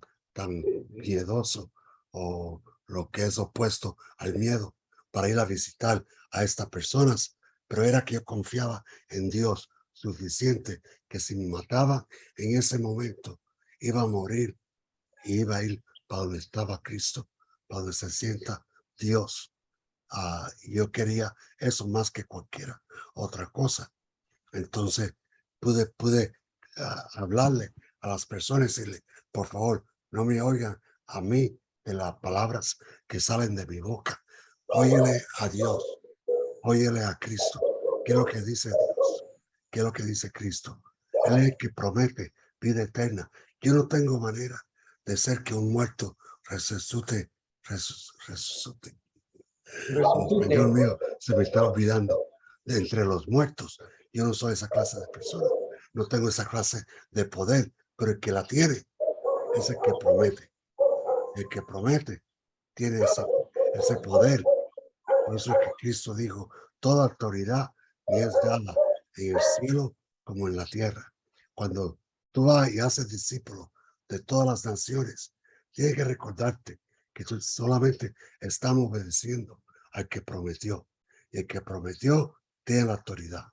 miedoso o lo que es opuesto al miedo para ir a visitar a estas personas, pero era que yo confiaba en Dios suficiente que si me mataba en ese momento iba a morir y iba a ir para donde estaba Cristo, para donde se sienta Dios. Yo quería eso más que cualquiera otra cosa. Entonces pude hablarle a las personas y decirle, por favor, no me oigan a mí de las palabras que salen de mi boca. Óyele a Dios, óyele a Cristo. ¿Qué es lo que dice Dios? ¿Qué es lo que dice Cristo? Él es el que promete vida eterna. Yo no tengo manera de ser que un muerto resucite. Señor mío, se me está olvidando de entre los muertos. Yo no soy esa clase de persona. No tengo esa clase de poder, pero el que la tiene es el que promete. El que promete tiene ese poder. Por eso es que Cristo dijo, toda autoridad me es dada en el cielo como en la tierra. Cuando tú vas y haces discípulos de todas las naciones, tienes que recordarte que tú solamente estamos obedeciendo al que prometió. Y el que prometió tiene la autoridad.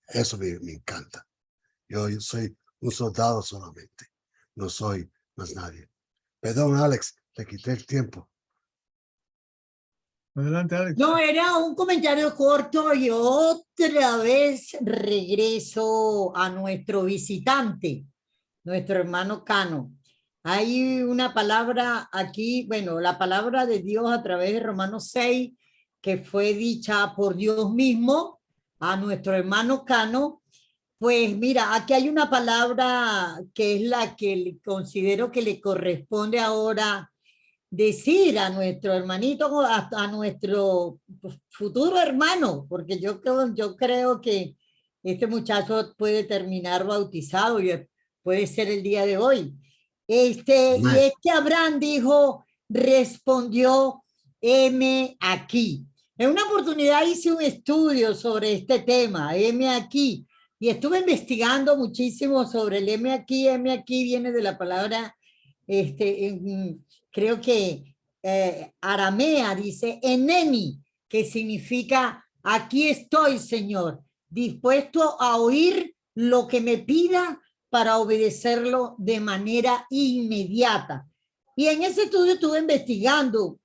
Eso me encanta. Yo soy un soldado solamente. No soy más nadie. Perdón, Alex, te quité el tiempo. Adelante, Alex. No, era un comentario corto y otra vez regreso a nuestro visitante, nuestro hermano Cano. Hay una palabra aquí, bueno, la palabra de Dios a través de Romanos 6, que fue dicha por Dios mismo a nuestro hermano Cano. Pues mira, aquí hay una palabra que es la que considero que le corresponde ahora decir a nuestro hermanito, a nuestro futuro hermano, porque yo creo que este muchacho puede terminar bautizado y puede ser el día de hoy. Y Abraham dijo, respondió, heme aquí. En una oportunidad hice un estudio sobre este tema, heme aquí, y estuve investigando muchísimo sobre el heme aquí viene de la palabra, creo que aramea dice eneni, que significa aquí estoy, Señor, dispuesto a oír lo que me pida para obedecerlo de manera inmediata. Y en ese estudio estuve investigando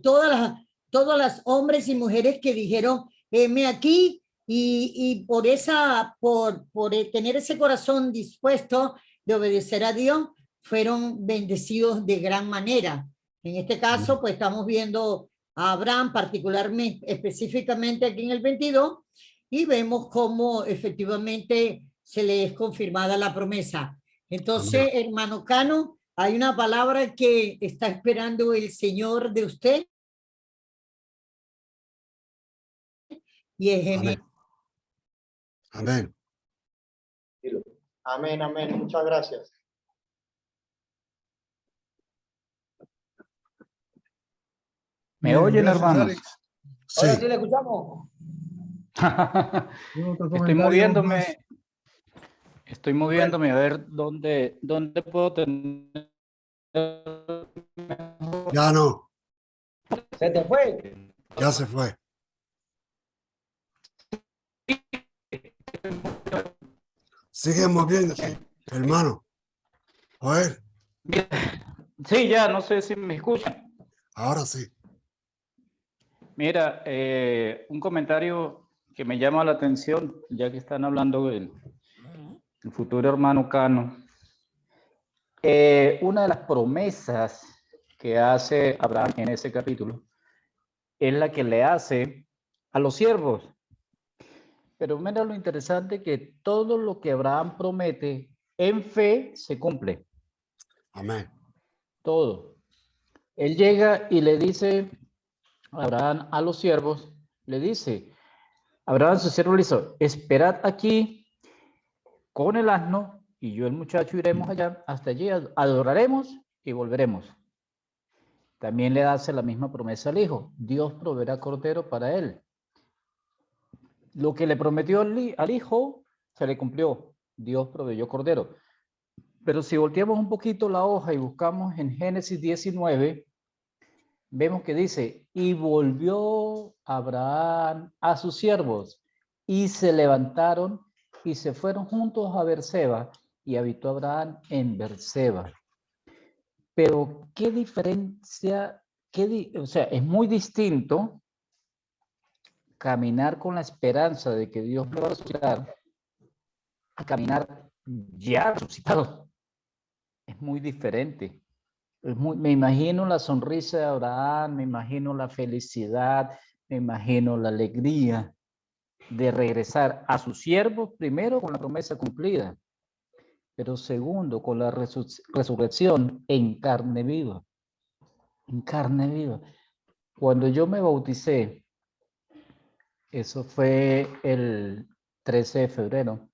todas las hombres y mujeres que dijeron, heme aquí, y por tener ese corazón dispuesto de obedecer a Dios, fueron bendecidos de gran manera. En este caso, pues estamos viendo a Abraham particularmente, específicamente aquí en el 22, y vemos cómo efectivamente se le es confirmada la promesa. Entonces, hermano Cano, Hay una palabra que está esperando el Señor de usted. Y es Amén. Amén. Dilo. Amén, amén. Muchas gracias. ¿Me Bien, oyen, gracias, hermanos? Alex. Ahora Sí. sí le escuchamos. ¿Algún otro Estoy comentario más? moviéndome a ver dónde puedo tener. Ya no, Se te fue. ya se fue. Sigue moviéndose, hermano. Joel, Sí, ya, no sé si me escuchan. ahora sí. Mira, un comentario que me llama la atención, ya que están hablando del futuro hermano Cano. Una de las promesas que hace Abraham en ese capítulo es la que le hace a los siervos. Pero mira lo interesante, que todo lo que Abraham promete en fe se cumple. Amén. Todo. Él llega y le dice a Abraham, a los siervos, le dice, Abraham, su siervo, le dice, esperad aquí con el asno y yo el muchacho iremos allá, hasta allí adoraremos y volveremos. También le hace la misma promesa al hijo, Dios proveerá cordero para él. Lo que le prometió al hijo se le cumplió, Dios proveyó cordero. Pero si volteamos un poquito la hoja y buscamos en Génesis 19, vemos que dice, y volvió Abraham a sus siervos, y se levantaron y se fueron juntos a Berseba, y habitó Abraham en Berseba. Pero qué diferencia, o sea, es muy distinto caminar con la esperanza de que Dios lo va a resucitar a caminar ya resucitado. Es muy diferente. Me imagino la sonrisa de Abraham, me imagino la felicidad, me imagino la alegría de regresar a sus siervos, primero con la promesa cumplida, pero segundo con la resurrección en carne viva. En carne viva. Cuando yo me bauticé, eso fue el 13 de febrero,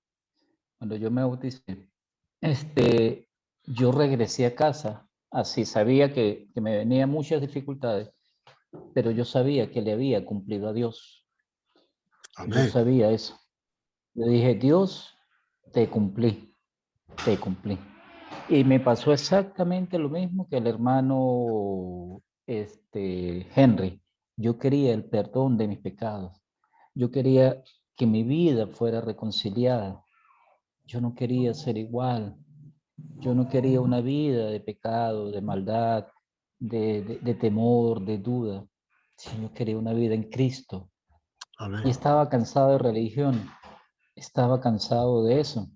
cuando yo me bauticé, yo regresé a casa, así sabía que me venían muchas dificultades, pero yo sabía que le había cumplido a Dios. Yo Amén. sabía eso. Yo dije, Dios, te cumplí, te cumplí. Y me pasó exactamente lo mismo que el hermano Henry. Yo quería el perdón de mis pecados. Yo quería que mi vida fuera reconciliada. Yo no quería ser igual. Yo no quería una vida de pecado, de maldad, de temor, de duda. Yo quería una vida en Cristo. Amén. Y estaba cansado de religión. Estaba cansado de eso.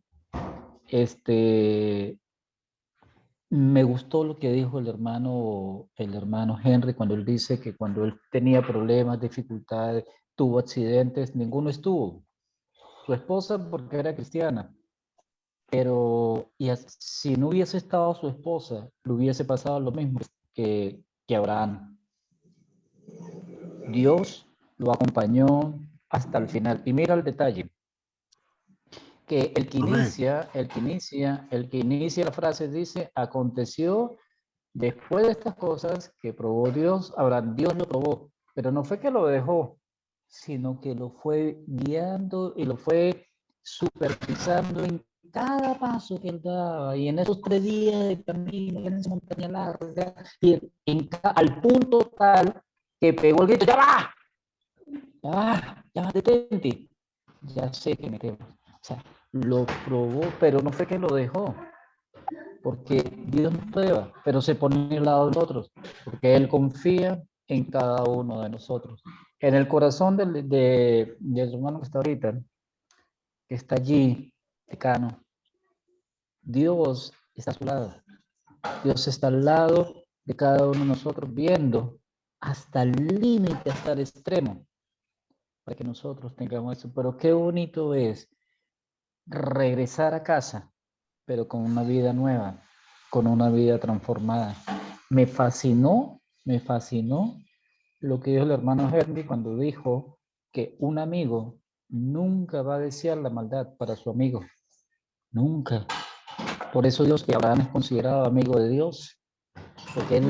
Me gustó lo que dijo el hermano Henry cuando él dice que cuando él tenía problemas, dificultades, tuvo accidentes, ninguno estuvo. Su esposa porque era cristiana, pero si no hubiese estado su esposa, le hubiese pasado lo mismo que Abraham. Dios lo acompañó hasta el final. Y mira el detalle, que el que inicia la frase dice, aconteció después de estas cosas que probó Dios, Dios lo probó, pero no fue que lo dejó, sino que lo fue guiando y lo fue supervisando en cada paso que él daba, y en esos 3 días de camino, en esa montaña larga, y al punto tal que pegó el grito, ya, detente, ya sé que me quedo. O sea, lo probó, pero no fue que lo dejó, porque Dios nos prueba, pero se pone al lado de nosotros, porque Él confía en cada uno de nosotros. En el corazón del hermano que está ahorita, que está allí, decano, Dios está a su lado. Dios está al lado de cada uno de nosotros, viendo hasta el límite, hasta el extremo, para que nosotros tengamos eso. Pero qué bonito es regresar a casa, pero con una vida nueva, con una vida transformada. Me fascinó lo que dijo el hermano Henry cuando dijo que un amigo nunca va a desear la maldad para su amigo. Nunca. Por eso Dios, que Abraham es considerado amigo de Dios, porque él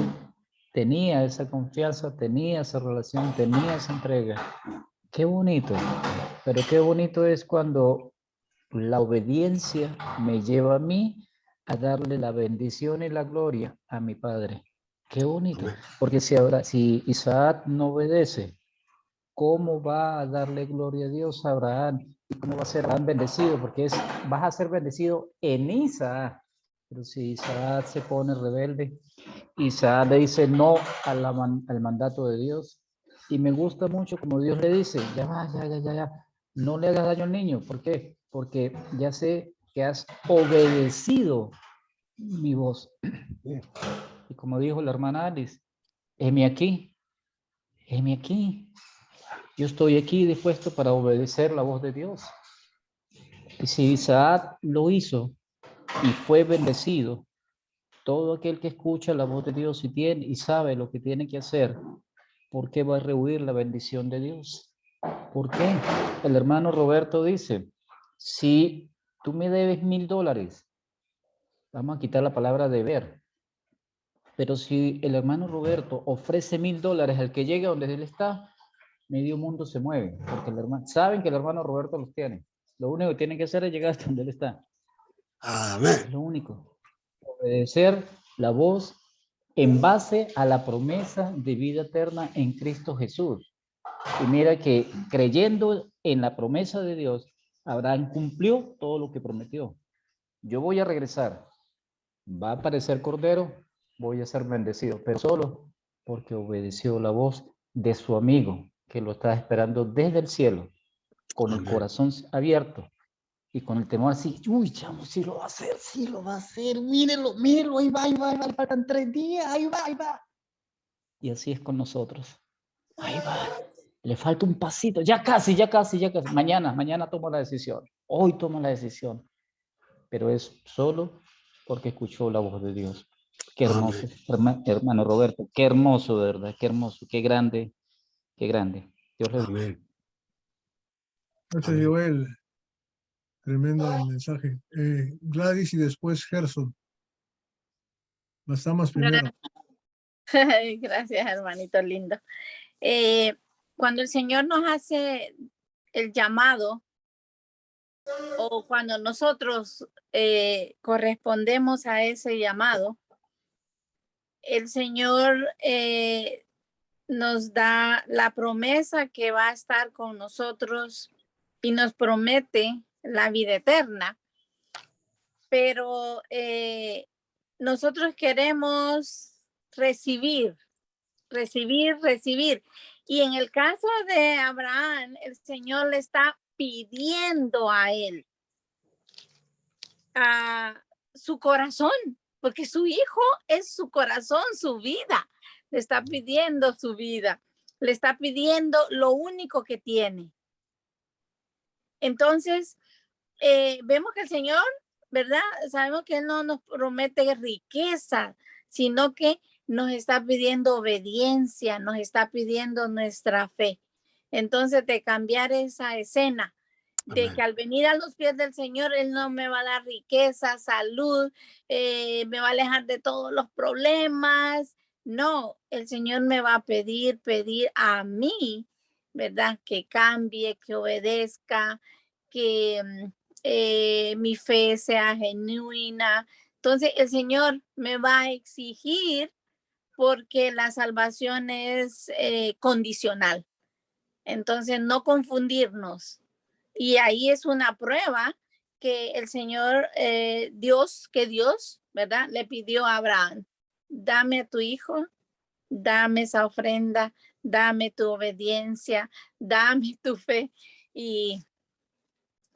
tenía esa confianza, tenía esa relación, tenía esa entrega. Qué bonito, pero qué bonito es cuando la obediencia me lleva a mí a darle la bendición y la gloria a mi padre. Qué bonito, Amén. porque si Isaac no obedece, ¿cómo va a darle gloria a Dios a Abraham? ¿Y cómo va a ser Abraham bendecido? Porque vas a ser bendecido en Isaac. Pero si Isaac se pone rebelde, Isaac le dice no al mandato de Dios. Y me gusta mucho como Dios le dice, ya, no le hagas daño al niño. ¿Por qué? Porque ya sé que has obedecido mi voz. Y como dijo la hermana Alice, heme aquí. Yo estoy aquí dispuesto para obedecer la voz de Dios. Y si Isaac lo hizo y fue bendecido, todo aquel que escucha la voz de Dios y sabe lo que tiene que hacer, ¿por qué va a rehuir la bendición de Dios? ¿Por qué? El hermano Roberto dice, si tú me debes $1,000, vamos a quitar la palabra deber, pero si el hermano Roberto ofrece $1,000 al que llegue donde él está, medio mundo se mueve, porque saben que el hermano Roberto los tiene. Lo único que tienen que hacer es llegar hasta donde él está. Amén. Es lo único. Obedecer la voz en base a la promesa de vida eterna en Cristo Jesús. Y mira que creyendo en la promesa de Dios, Abraham cumplió todo lo que prometió. Yo voy a regresar. Va a aparecer Cordero, voy a ser bendecido, pero solo porque obedeció la voz de su amigo que lo estaba esperando desde el cielo, con el Amén. corazón abierto y con el temor así, uy, chamo, sí lo va a hacer, mírenlo, ahí va, faltan 3 días, ahí va. Y así es con nosotros, ahí va, le falta un pasito, ya casi, mañana tomo la decisión, hoy tomo la decisión, pero es solo porque escuchó la voz de Dios. Qué hermoso, hermano Roberto, qué hermoso, de verdad, qué hermoso, qué grande. Dios le Amén. Gracias, Amén. Joel. Tremendo el mensaje. Gladys y después Gerson. Las damas primero. Gracias, hermanito lindo. Cuando el Señor nos hace el llamado o cuando nosotros correspondemos a ese llamado, el Señor nos da la promesa que va a estar con nosotros y nos promete la vida eterna. Pero nosotros queremos recibir. Y en el caso de Abraham, el Señor le está pidiendo a él a su corazón, porque su hijo es su corazón, su vida. Le está pidiendo su vida, le está pidiendo lo único que tiene. Entonces, vemos que el Señor, ¿verdad? Sabemos que Él no nos promete riqueza, sino que nos está pidiendo obediencia, nos está pidiendo nuestra fe. Entonces, de cambiar esa escena, de Amén. que al venir a los pies del Señor, Él no me va a dar riqueza, salud, me va a alejar de todos los problemas. No, el Señor me va a pedir a mí, ¿verdad? Que cambie, que obedezca, que mi fe sea genuina. Entonces, el Señor me va a exigir porque la salvación es condicional. Entonces, no confundirnos. Y ahí es una prueba que el Señor, Dios, ¿verdad? Le pidió a Abraham, dame a tu hijo, dame esa ofrenda, dame tu obediencia, dame tu fe. Y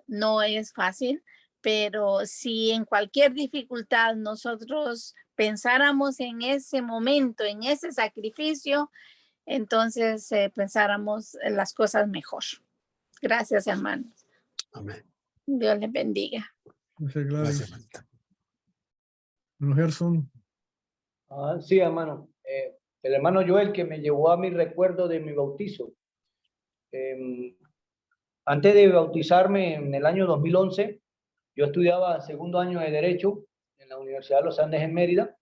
no es fácil, pero si en cualquier dificultad nosotros pensáramos en ese momento, en ese sacrificio, entonces pensáramos en las cosas mejor. Gracias, hermanos. Amén. Dios les bendiga. Gracias, Gladys. Gracias, hermanita. Hermano Gerson, Sí, hermano. El hermano Joel que me llevó a mi recuerdo de mi bautizo. Antes de bautizarme en el año 2011, yo estudiaba segundo año de Derecho en la Universidad de los Andes en Mérida,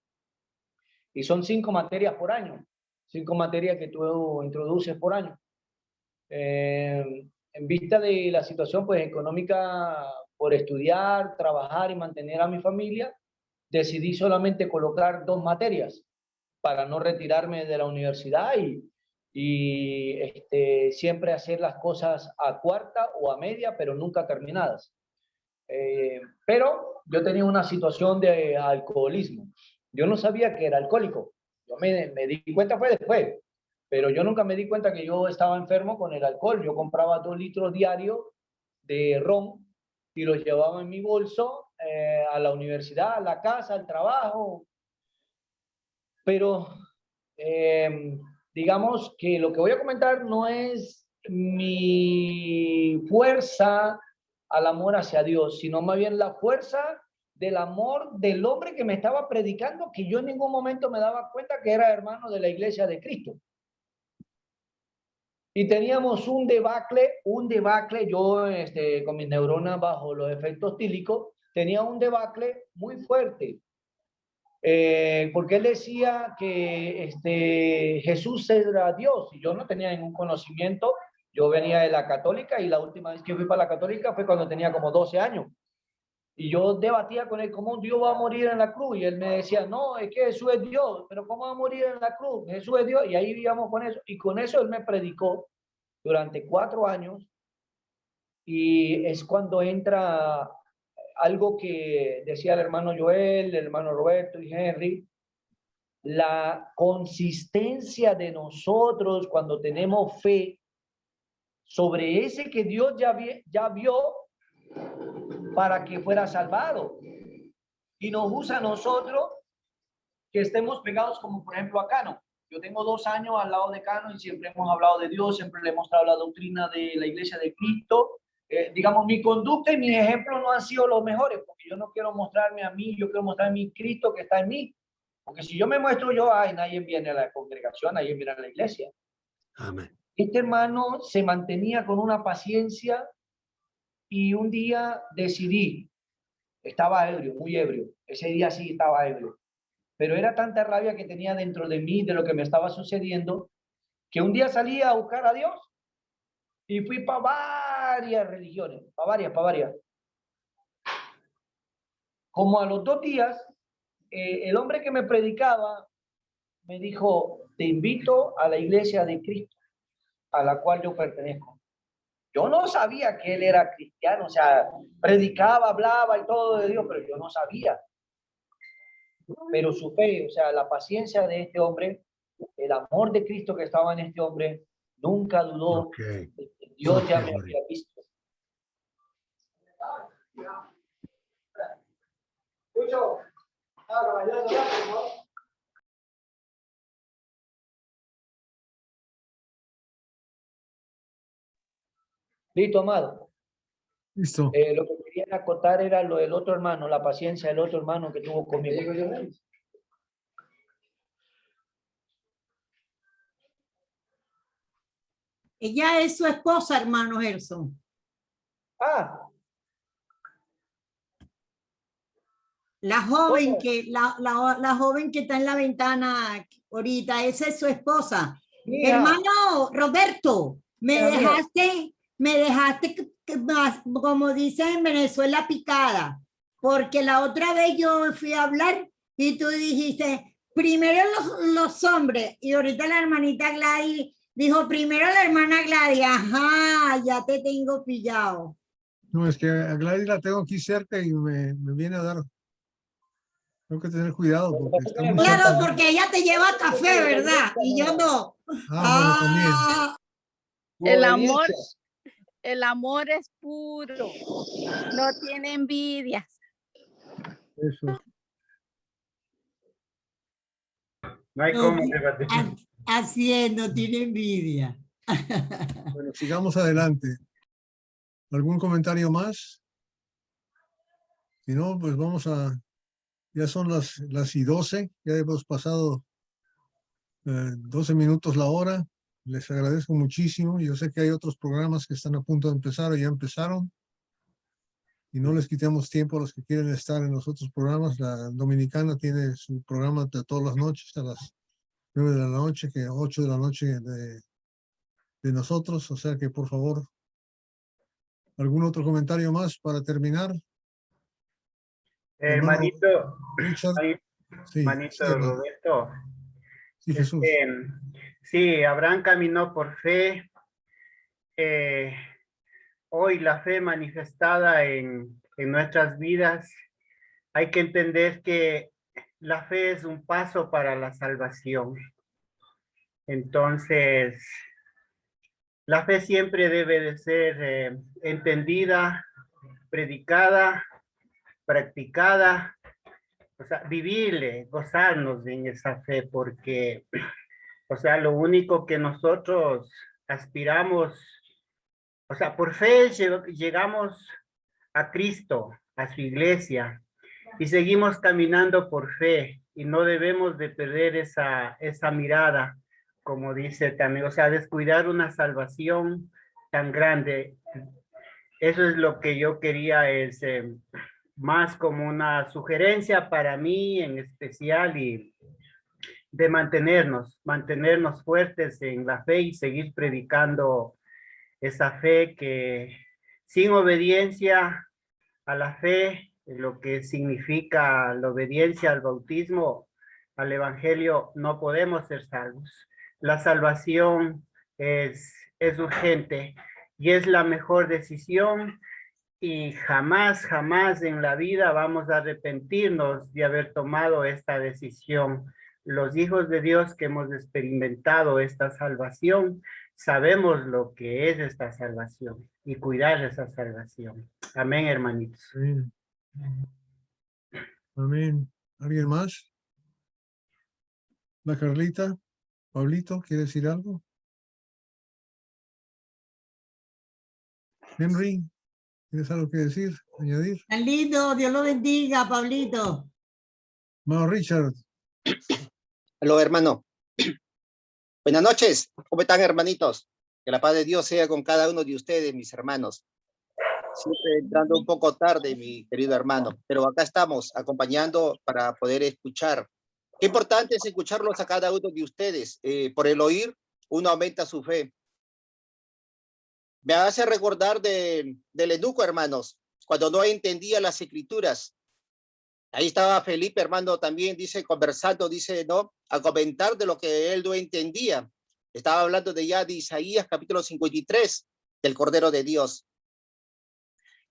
y son 5 materias por año, 5 materias que tú introduces por año. En vista de la situación pues, económica por estudiar, trabajar y mantener a mi familia, decidí solamente colocar 2 materias para no retirarme de la universidad y siempre hacer las cosas a cuarta o a media, pero nunca terminadas. Pero yo tenía una situación de alcoholismo. Yo no sabía que era alcohólico. Yo me di cuenta fue después, pero yo nunca me di cuenta que yo estaba enfermo con el alcohol. Yo compraba 2 litros diarios de ron y los llevaba en mi bolso a la universidad, a la casa, al trabajo. Pero digamos que lo que voy a comentar no es mi fuerza al amor hacia Dios, sino más bien la fuerza del amor del hombre que me estaba predicando, que yo en ningún momento me daba cuenta que era hermano de la iglesia de Cristo. Y teníamos un debacle, yo con mis neuronas bajo los efectos tílicos, tenía un debacle muy fuerte. Porque él decía que Jesús era Dios, y yo no tenía ningún conocimiento. Yo venía de la católica, y la última vez que fui para la católica fue cuando tenía como 12 años. Y yo debatía con él, ¿cómo Dios va a morir en la cruz? Y él me decía, no, es que Jesús es Dios, pero ¿cómo va a morir en la cruz? Jesús es Dios. Y ahí íbamos con eso. Y con eso él me predicó durante 4 años. Y es cuando entra algo que decía el hermano Joel, el hermano Roberto y Henry, la consistencia de nosotros cuando tenemos fe sobre ese que Dios ya vio para que fuera salvado, y nos usa a nosotros que estemos pegados, como por ejemplo a Cano. Yo tengo 2 años al lado de Cano y siempre hemos hablado de Dios, siempre le hemos mostrado la doctrina de la iglesia de Cristo. Digamos, mi conducta y mis ejemplos no han sido los mejores, porque yo no quiero mostrarme a mí, yo quiero mostrar a mi Cristo que está en mí. Porque si yo me muestro yo, nadie viene a la congregación, nadie viene a la iglesia. Amén. Este hermano se mantenía con una paciencia, y un día decidí, estaba ebrio, muy ebrio, ese día sí estaba ebrio, pero era tanta rabia que tenía dentro de mí de lo que me estaba sucediendo, que un día salí a buscar a Dios y fui para varias religiones, para varias. Como a los 2 días, el hombre que me predicaba me dijo, te invito a la iglesia de Cristo, a la cual yo pertenezco. Yo no sabía que él era cristiano, o sea, predicaba, hablaba y todo de Dios, pero yo no sabía. Pero su fe, o sea, la paciencia de este hombre, el amor de Cristo que estaba en este hombre, nunca dudó. Okay. De que Dios ya me Okay. había visto. Listo, amado. listo. Lo que quería acotar era lo del otro hermano, la paciencia del otro hermano que tuvo conmigo. Ella es su esposa, hermano Gerson. Ah, La joven ¿cómo? que, la joven que está en la ventana ahorita, esa es su esposa. Mi hija. Hermano Roberto, me Mija, mija. dejaste, como dicen en Venezuela, picada, porque la otra vez yo fui a hablar y tú dijiste, primero los hombres, y ahorita la hermanita Gladys dijo, primero la hermana Gladys, ajá, ya te tengo pillado. No, es que a Gladys la tengo aquí cerca y me viene a dar. Tengo que tener cuidado porque está muy cerca. Claro, porque ella te lleva café, ¿verdad? Y yo no. Bueno, también. Ah, El amor es puro, no tiene envidias. Eso. No hay no, cómo debatir. así es, no tiene envidia. Bueno, sigamos adelante. ¿Algún comentario más? Si no, pues vamos a Ya son las y 12, ya hemos pasado 12 minutos la hora. Les agradezco muchísimo. Yo sé que hay otros programas que están a punto de empezar o ya empezaron. Y no les quitemos tiempo a los que quieren estar en los otros programas. La Dominicana tiene su programa de todas las noches a las 9 de la noche, que 8 de la noche de nosotros. O sea que, por favor, ¿algún otro comentario más para terminar? Hermano Hermanito, Richard. Sí, hermanito sí, hermano. Roberto. Sí, Jesús. Sí, Abraham caminó por fe. Hoy la fe manifestada en nuestras vidas, hay que entender que la fe es un paso para la salvación. Entonces, la fe siempre debe de ser entendida, predicada, practicada, o sea, vivirle, gozarnos en esa fe, porque, o sea, lo único que nosotros aspiramos, o sea, por fe llegamos a Cristo, a su iglesia, y seguimos caminando por fe, y no debemos de perder esa mirada, como dice también, o sea, descuidar una salvación tan grande. Eso es lo que yo quería, es más como una sugerencia para mí en especial, y de mantenernos fuertes en la fe y seguir predicando esa fe que sin obediencia a la fe, lo que significa la obediencia al bautismo, al evangelio, no podemos ser salvos. La salvación es urgente y es la mejor decisión, y jamás, jamás en la vida vamos a arrepentirnos de haber tomado esta decisión. Los hijos de Dios que hemos experimentado esta salvación, sabemos lo que es esta salvación y cuidar esa salvación. Amén, hermanitos. Amén. Amén. ¿Alguien más? La Carlita, Pablito, ¿quiere decir algo? Henry, ¿tienes algo que decir, añadir? Tan lindo, Dios lo bendiga, Pablito. Mao Richard, Aló, hermano. Buenas noches. ¿Cómo están, hermanitos? Que la paz de Dios sea con cada uno de ustedes, mis hermanos. Siempre entrando un poco tarde, mi querido hermano, pero acá estamos acompañando para poder escuchar. Qué importante es escucharlos a cada uno de ustedes. Por el oír, uno aumenta su fe. Me hace recordar del eunuco, hermanos, cuando no entendía las escrituras. Ahí estaba Felipe, hermano, también dice, conversando, dice, ¿no? A comentar de lo que él no entendía. Estaba hablando de Isaías, capítulo 53, del Cordero de Dios.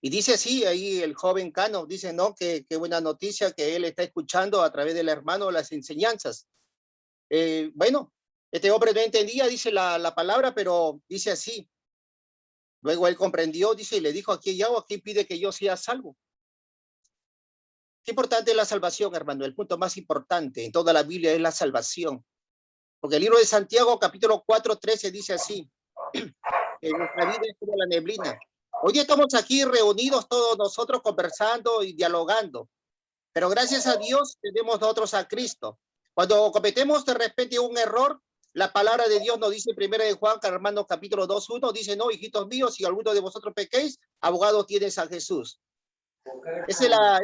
Y dice así, ahí el joven Cano, dice, ¿no? Qué buena noticia que él está escuchando a través del hermano las enseñanzas. Bueno, este hombre no entendía, dice la palabra, pero dice así. Luego él comprendió, dice, y le dijo, aquí pide que yo sea salvo. Qué importante es la salvación, hermano. El punto más importante en toda la Biblia es la salvación. Porque el libro de Santiago, capítulo 4:13, dice así, en nuestra vida es como la neblina. Hoy día estamos aquí reunidos todos nosotros conversando y dialogando. Pero gracias a Dios tenemos nosotros a Cristo. Cuando cometemos de repente un error, la palabra de Dios nos dice, primero de Juan, hermano, capítulo 2:1, dice, no, hijitos míos, si alguno de vosotros pequéis, abogado tienes a Jesús. Esa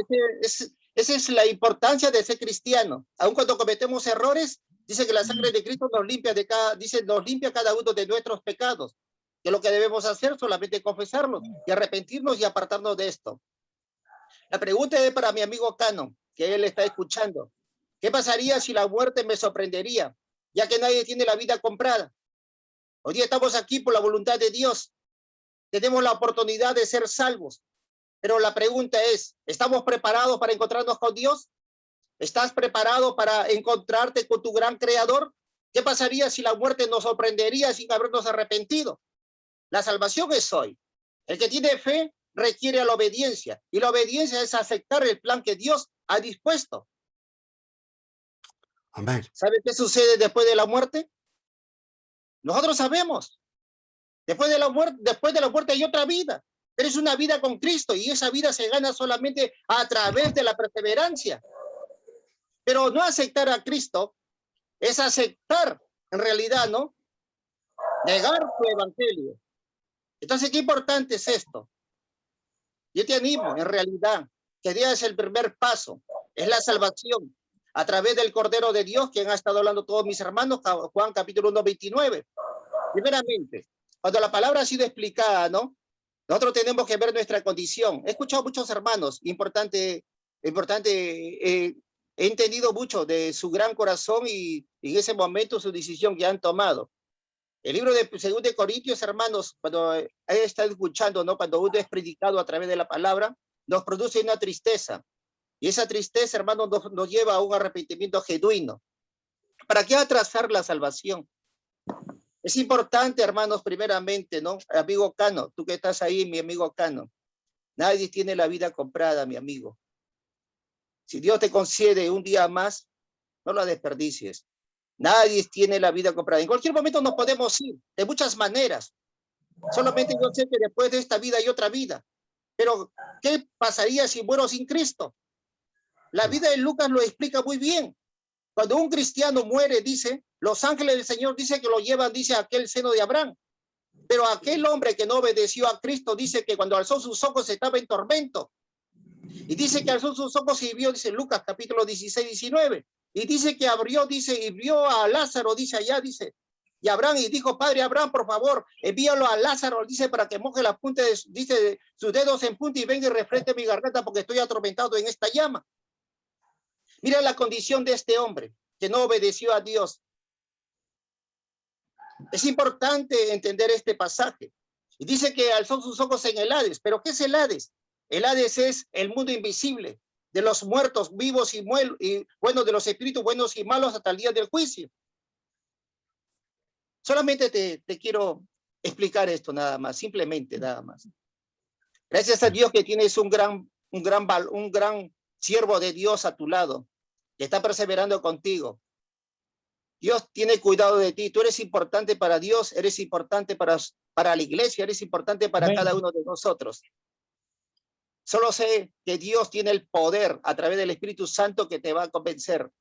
es la importancia de ser cristiano. Aun cuando cometemos errores, dice que la sangre de Cristo nos limpia nos limpia cada uno de nuestros pecados. Que lo que debemos hacer solamente confesarlos y arrepentirnos y apartarnos de esto. La pregunta es para mi amigo Cano, que él está escuchando. ¿Qué pasaría si la muerte me sorprendería? Ya que nadie tiene la vida comprada. Hoy día estamos aquí por la voluntad de Dios. Tenemos la oportunidad de ser salvos. Pero la pregunta es, ¿estamos preparados para encontrarnos con Dios? ¿Estás preparado para encontrarte con tu gran creador? ¿Qué pasaría si la muerte nos sorprendería sin habernos arrepentido? La salvación es hoy. El que tiene fe requiere la obediencia, y la obediencia es aceptar el plan que Dios ha dispuesto. Amén. ¿Sabe qué sucede después de la muerte? Nosotros sabemos. Después de la muerte hay otra vida. Pero es una vida con Cristo, y esa vida se gana solamente a través de la perseverancia. Pero no aceptar a Cristo es aceptar, en realidad, ¿no? Negar su evangelio. Entonces, qué importante es esto. Yo te animo, en realidad, que Dios es el primer paso, es la salvación a través del Cordero de Dios, quien ha estado hablando todos mis hermanos, Juan capítulo 1, 29. Primeramente, cuando la palabra ha sido explicada, ¿no? Nosotros tenemos que ver nuestra condición. He escuchado a muchos hermanos, importante, he entendido mucho de su gran corazón y en ese momento su decisión que han tomado. El libro de 2 de Corintios, hermanos, cuando he estado escuchando, ¿no? Cuando uno es predicado a través de la palabra, nos produce una tristeza. Y esa tristeza, hermanos, nos lleva a un arrepentimiento genuino. ¿Para qué atrasar la salvación? Es importante, hermanos, primeramente, ¿no? Amigo Cano, tú que estás ahí, mi amigo Cano. Nadie tiene la vida comprada, mi amigo. Si Dios te concede un día más, no la desperdicies. Nadie tiene la vida comprada. En cualquier momento nos podemos ir, de muchas maneras. Solamente yo sé que después de esta vida hay otra vida. Pero, ¿qué pasaría si muero sin Cristo? La vida de Lucas lo explica muy bien. Cuando un cristiano muere, dice, los ángeles del Señor dice que lo llevan, dice, a aquel seno de Abraham. Pero aquel hombre que no obedeció a Cristo dice que cuando alzó sus ojos estaba en tormento. Y dice que alzó sus ojos y vio, dice Lucas capítulo 16, 19. Y dice que abrió, dice, y vio a Lázaro, dice allá, dice. Y Abraham, y dijo, Padre Abraham, por favor, envíalo a Lázaro, dice, para que moje la punta de, dice, sus dedos en punta y venga y refresque mi garganta porque estoy atormentado en esta llama. Mira la condición de este hombre que no obedeció a Dios. Es importante entender este pasaje. Y dice que alzó sus ojos en el Hades. ¿Pero qué es el Hades? El Hades es el mundo invisible de los muertos, vivos y buenos, de los espíritus buenos y malos hasta el día del juicio. Solamente te quiero explicar esto nada más, simplemente nada más. Gracias a Dios que tienes un gran siervo de Dios a tu lado, que está perseverando contigo. Dios tiene cuidado de ti. Tú eres importante para Dios, eres importante para la iglesia, eres importante para Amén. cada uno de nosotros. Solo sé que Dios tiene el poder a través del Espíritu Santo que te va a convencer.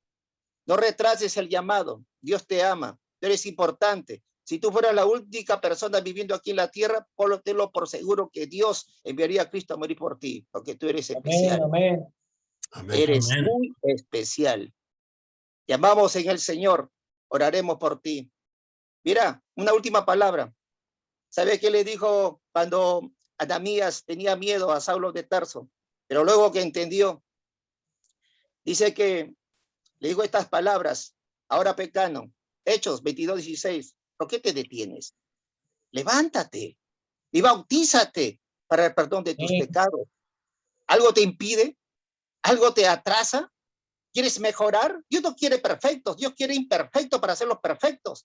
No retrases el llamado. Dios te ama. Tú eres importante. Si tú fueras la única persona viviendo aquí en la tierra, tenlo por seguro que Dios enviaría a Cristo a morir por ti, porque tú eres especial. Amén. Amén. Eres Amén. muy especial. Llamamos en el Señor. Oraremos por ti. Mira, una última palabra. ¿Sabe qué le dijo cuando Ananías tenía miedo a Saulo de Tarso? Pero luego que entendió, dice que le dijo estas palabras. Ahora pecano, Hechos 22:16. ¿Por qué te detienes? Levántate y bautízate para el perdón de tus pecados. ¿Algo te impide? ¿Algo te atrasa? ¿Quieres mejorar? Dios no quiere perfectos, Dios quiere imperfectos para hacerlos perfectos.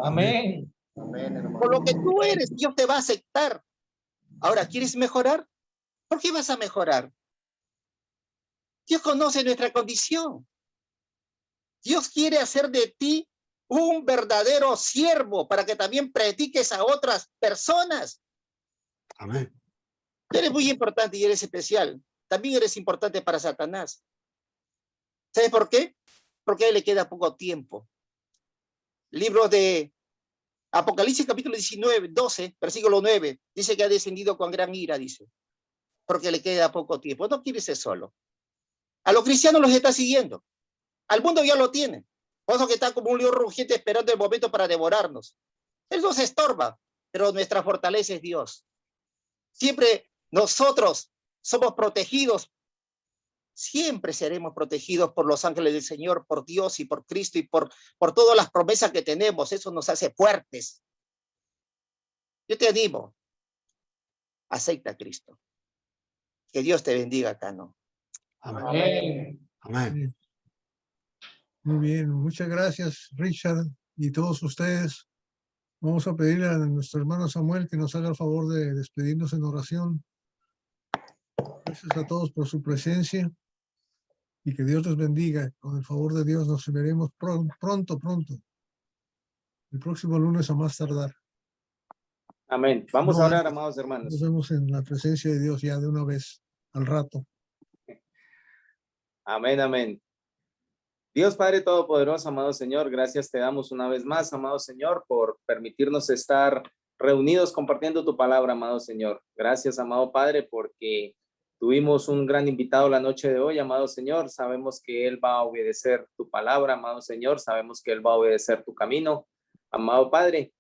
Amén. Amén, hermano. Por lo que tú eres, Dios te va a aceptar. Ahora, ¿quieres mejorar? ¿Por qué vas a mejorar? Dios conoce nuestra condición. Dios quiere hacer de ti un verdadero siervo para que también prediques a otras personas. Amén. Tú eres muy importante y eres especial. También eres importante para Satanás. ¿Sabes por qué? Porque a él le queda poco tiempo. Libro de Apocalipsis capítulo 12, versículo 9, dice que ha descendido con gran ira, dice, porque le queda poco tiempo. No quiere ser solo. A los cristianos los está siguiendo. Al mundo ya lo tiene. Por eso que está como un león rugiente esperando el momento para devorarnos. Él nos estorba, pero nuestra fortaleza es Dios. Siempre nosotros somos protegidos. Siempre seremos protegidos por los ángeles del Señor, por Dios y por Cristo y por todas las promesas que tenemos. Eso nos hace fuertes. Yo te animo. Acepta a Cristo. Que Dios te bendiga, Cano. Amén. Amén. Amén. Muy bien, muchas gracias, Richard, y todos ustedes. Vamos a pedirle a nuestro hermano Samuel que nos haga el favor de despedirnos en oración. Gracias a todos por su presencia y que Dios los bendiga. Con el favor de Dios nos veremos pronto. El próximo lunes a más tardar. Amén. Vamos a orar, amados hermanos. Nos vemos en la presencia de Dios ya de una vez, al rato. Amén, amén. Dios Padre Todopoderoso, amado Señor, gracias te damos una vez más, amado Señor, por permitirnos estar reunidos compartiendo tu palabra, amado Señor. Gracias, amado Padre, porque tuvimos un gran invitado la noche de hoy, amado Señor. Sabemos que Él va a obedecer tu palabra, amado Señor. Sabemos que Él va a obedecer tu camino, amado Padre.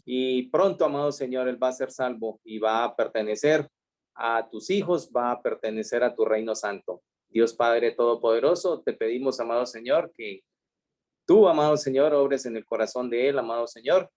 Y pronto, amado Señor, Él va a ser salvo y va a pertenecer a tus hijos, va a pertenecer a tu reino santo. Dios Padre Todopoderoso, te pedimos, amado Señor, que tú, amado Señor, obres en el corazón de Él, amado Señor,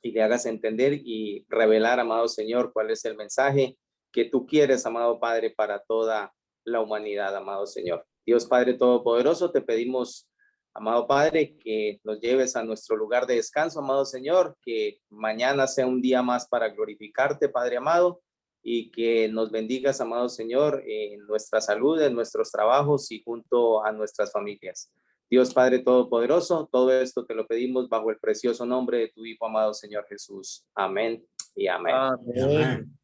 y le hagas entender y revelar, amado Señor, cuál es el mensaje que tú quieres, amado Padre, para toda la humanidad, amado Señor. Dios Padre Todopoderoso, te pedimos, amado Padre, que nos lleves a nuestro lugar de descanso, amado Señor, que mañana sea un día más para glorificarte, Padre amado, y que nos bendigas, amado Señor, en nuestra salud, en nuestros trabajos y junto a nuestras familias. Dios Padre Todopoderoso, todo esto te lo pedimos bajo el precioso nombre de tu Hijo amado Señor Jesús. Amén y amén. Amén.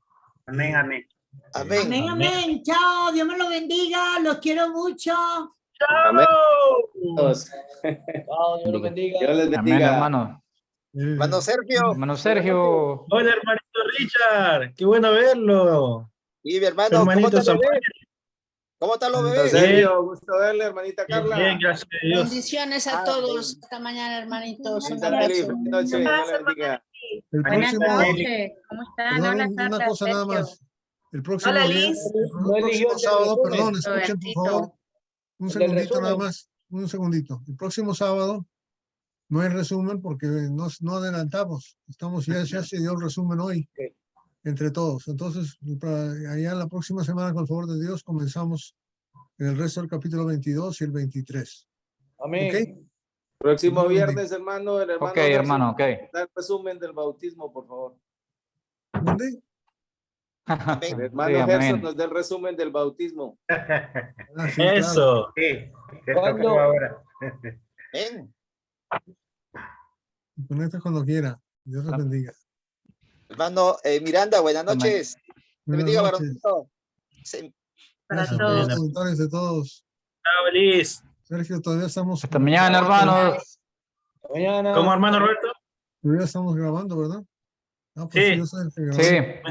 Amén, amén. Amén. Amén, amén. Chao, Dios me lo bendiga. Los quiero mucho. Amén. Chao, Dios los bendiga. Dios les Amén, bendiga. hermano. Hermano Sergio. Hermano Sergio. Hola, hermanito Richard. Qué bueno verlo. Y mi hermano, ¿cómo Hermanito están los Samuel. bebés? ¿Cómo están los Don bebés? Sergio, gusto verle, hermanita Carla. Bien, gracias a Dios. Bendiciones a todos. Hasta mañana, hermanitos. Un Hermanita Nelly, abrazo. feliz noche, Dios le bendiga. El Buenas próximo, noches. ¿Cómo están? perdón, Hola, una Carla, cosa nada Sergio. más. El próximo, Hola, día- Liz. el No eligió próximo el sábado, resumen. perdón, escuchen por favor, un El del segundito nada resumen. más, un segundito. El próximo sábado no hay resumen porque no adelantamos. Ya se dio el resumen hoy Ok. entre todos. Entonces, allá la próxima semana, con el favor de Dios, comenzamos en el resto del capítulo 22 y el 23. Amén. Próximo Dios bendiga. viernes, hermano, el hermano Ok, Nelson, hermano, ok. da el resumen del bautismo, por favor. ¿Dónde? El Sí, hermano Gerson amén. nos da el resumen del bautismo. Ah, sí, claro. Eso. Sí, te ¿Cuándo? tocó ahora. Ven. Conecta cuando quiera. Dios los bendiga. Hermano Miranda, buenas Amén. noches. Te Buenas bendiga, noches. varoncito. Sí, Para Gracias por todos. los comentarios de todos. Chao, Liz. Sergio, todavía estamos. Hasta mañana, hermanos. Hasta mañana. ¿Cómo, hermano Roberto? Todavía estamos grabando, ¿verdad? Ah, pues Sí. yo soy el que grabé. Sí.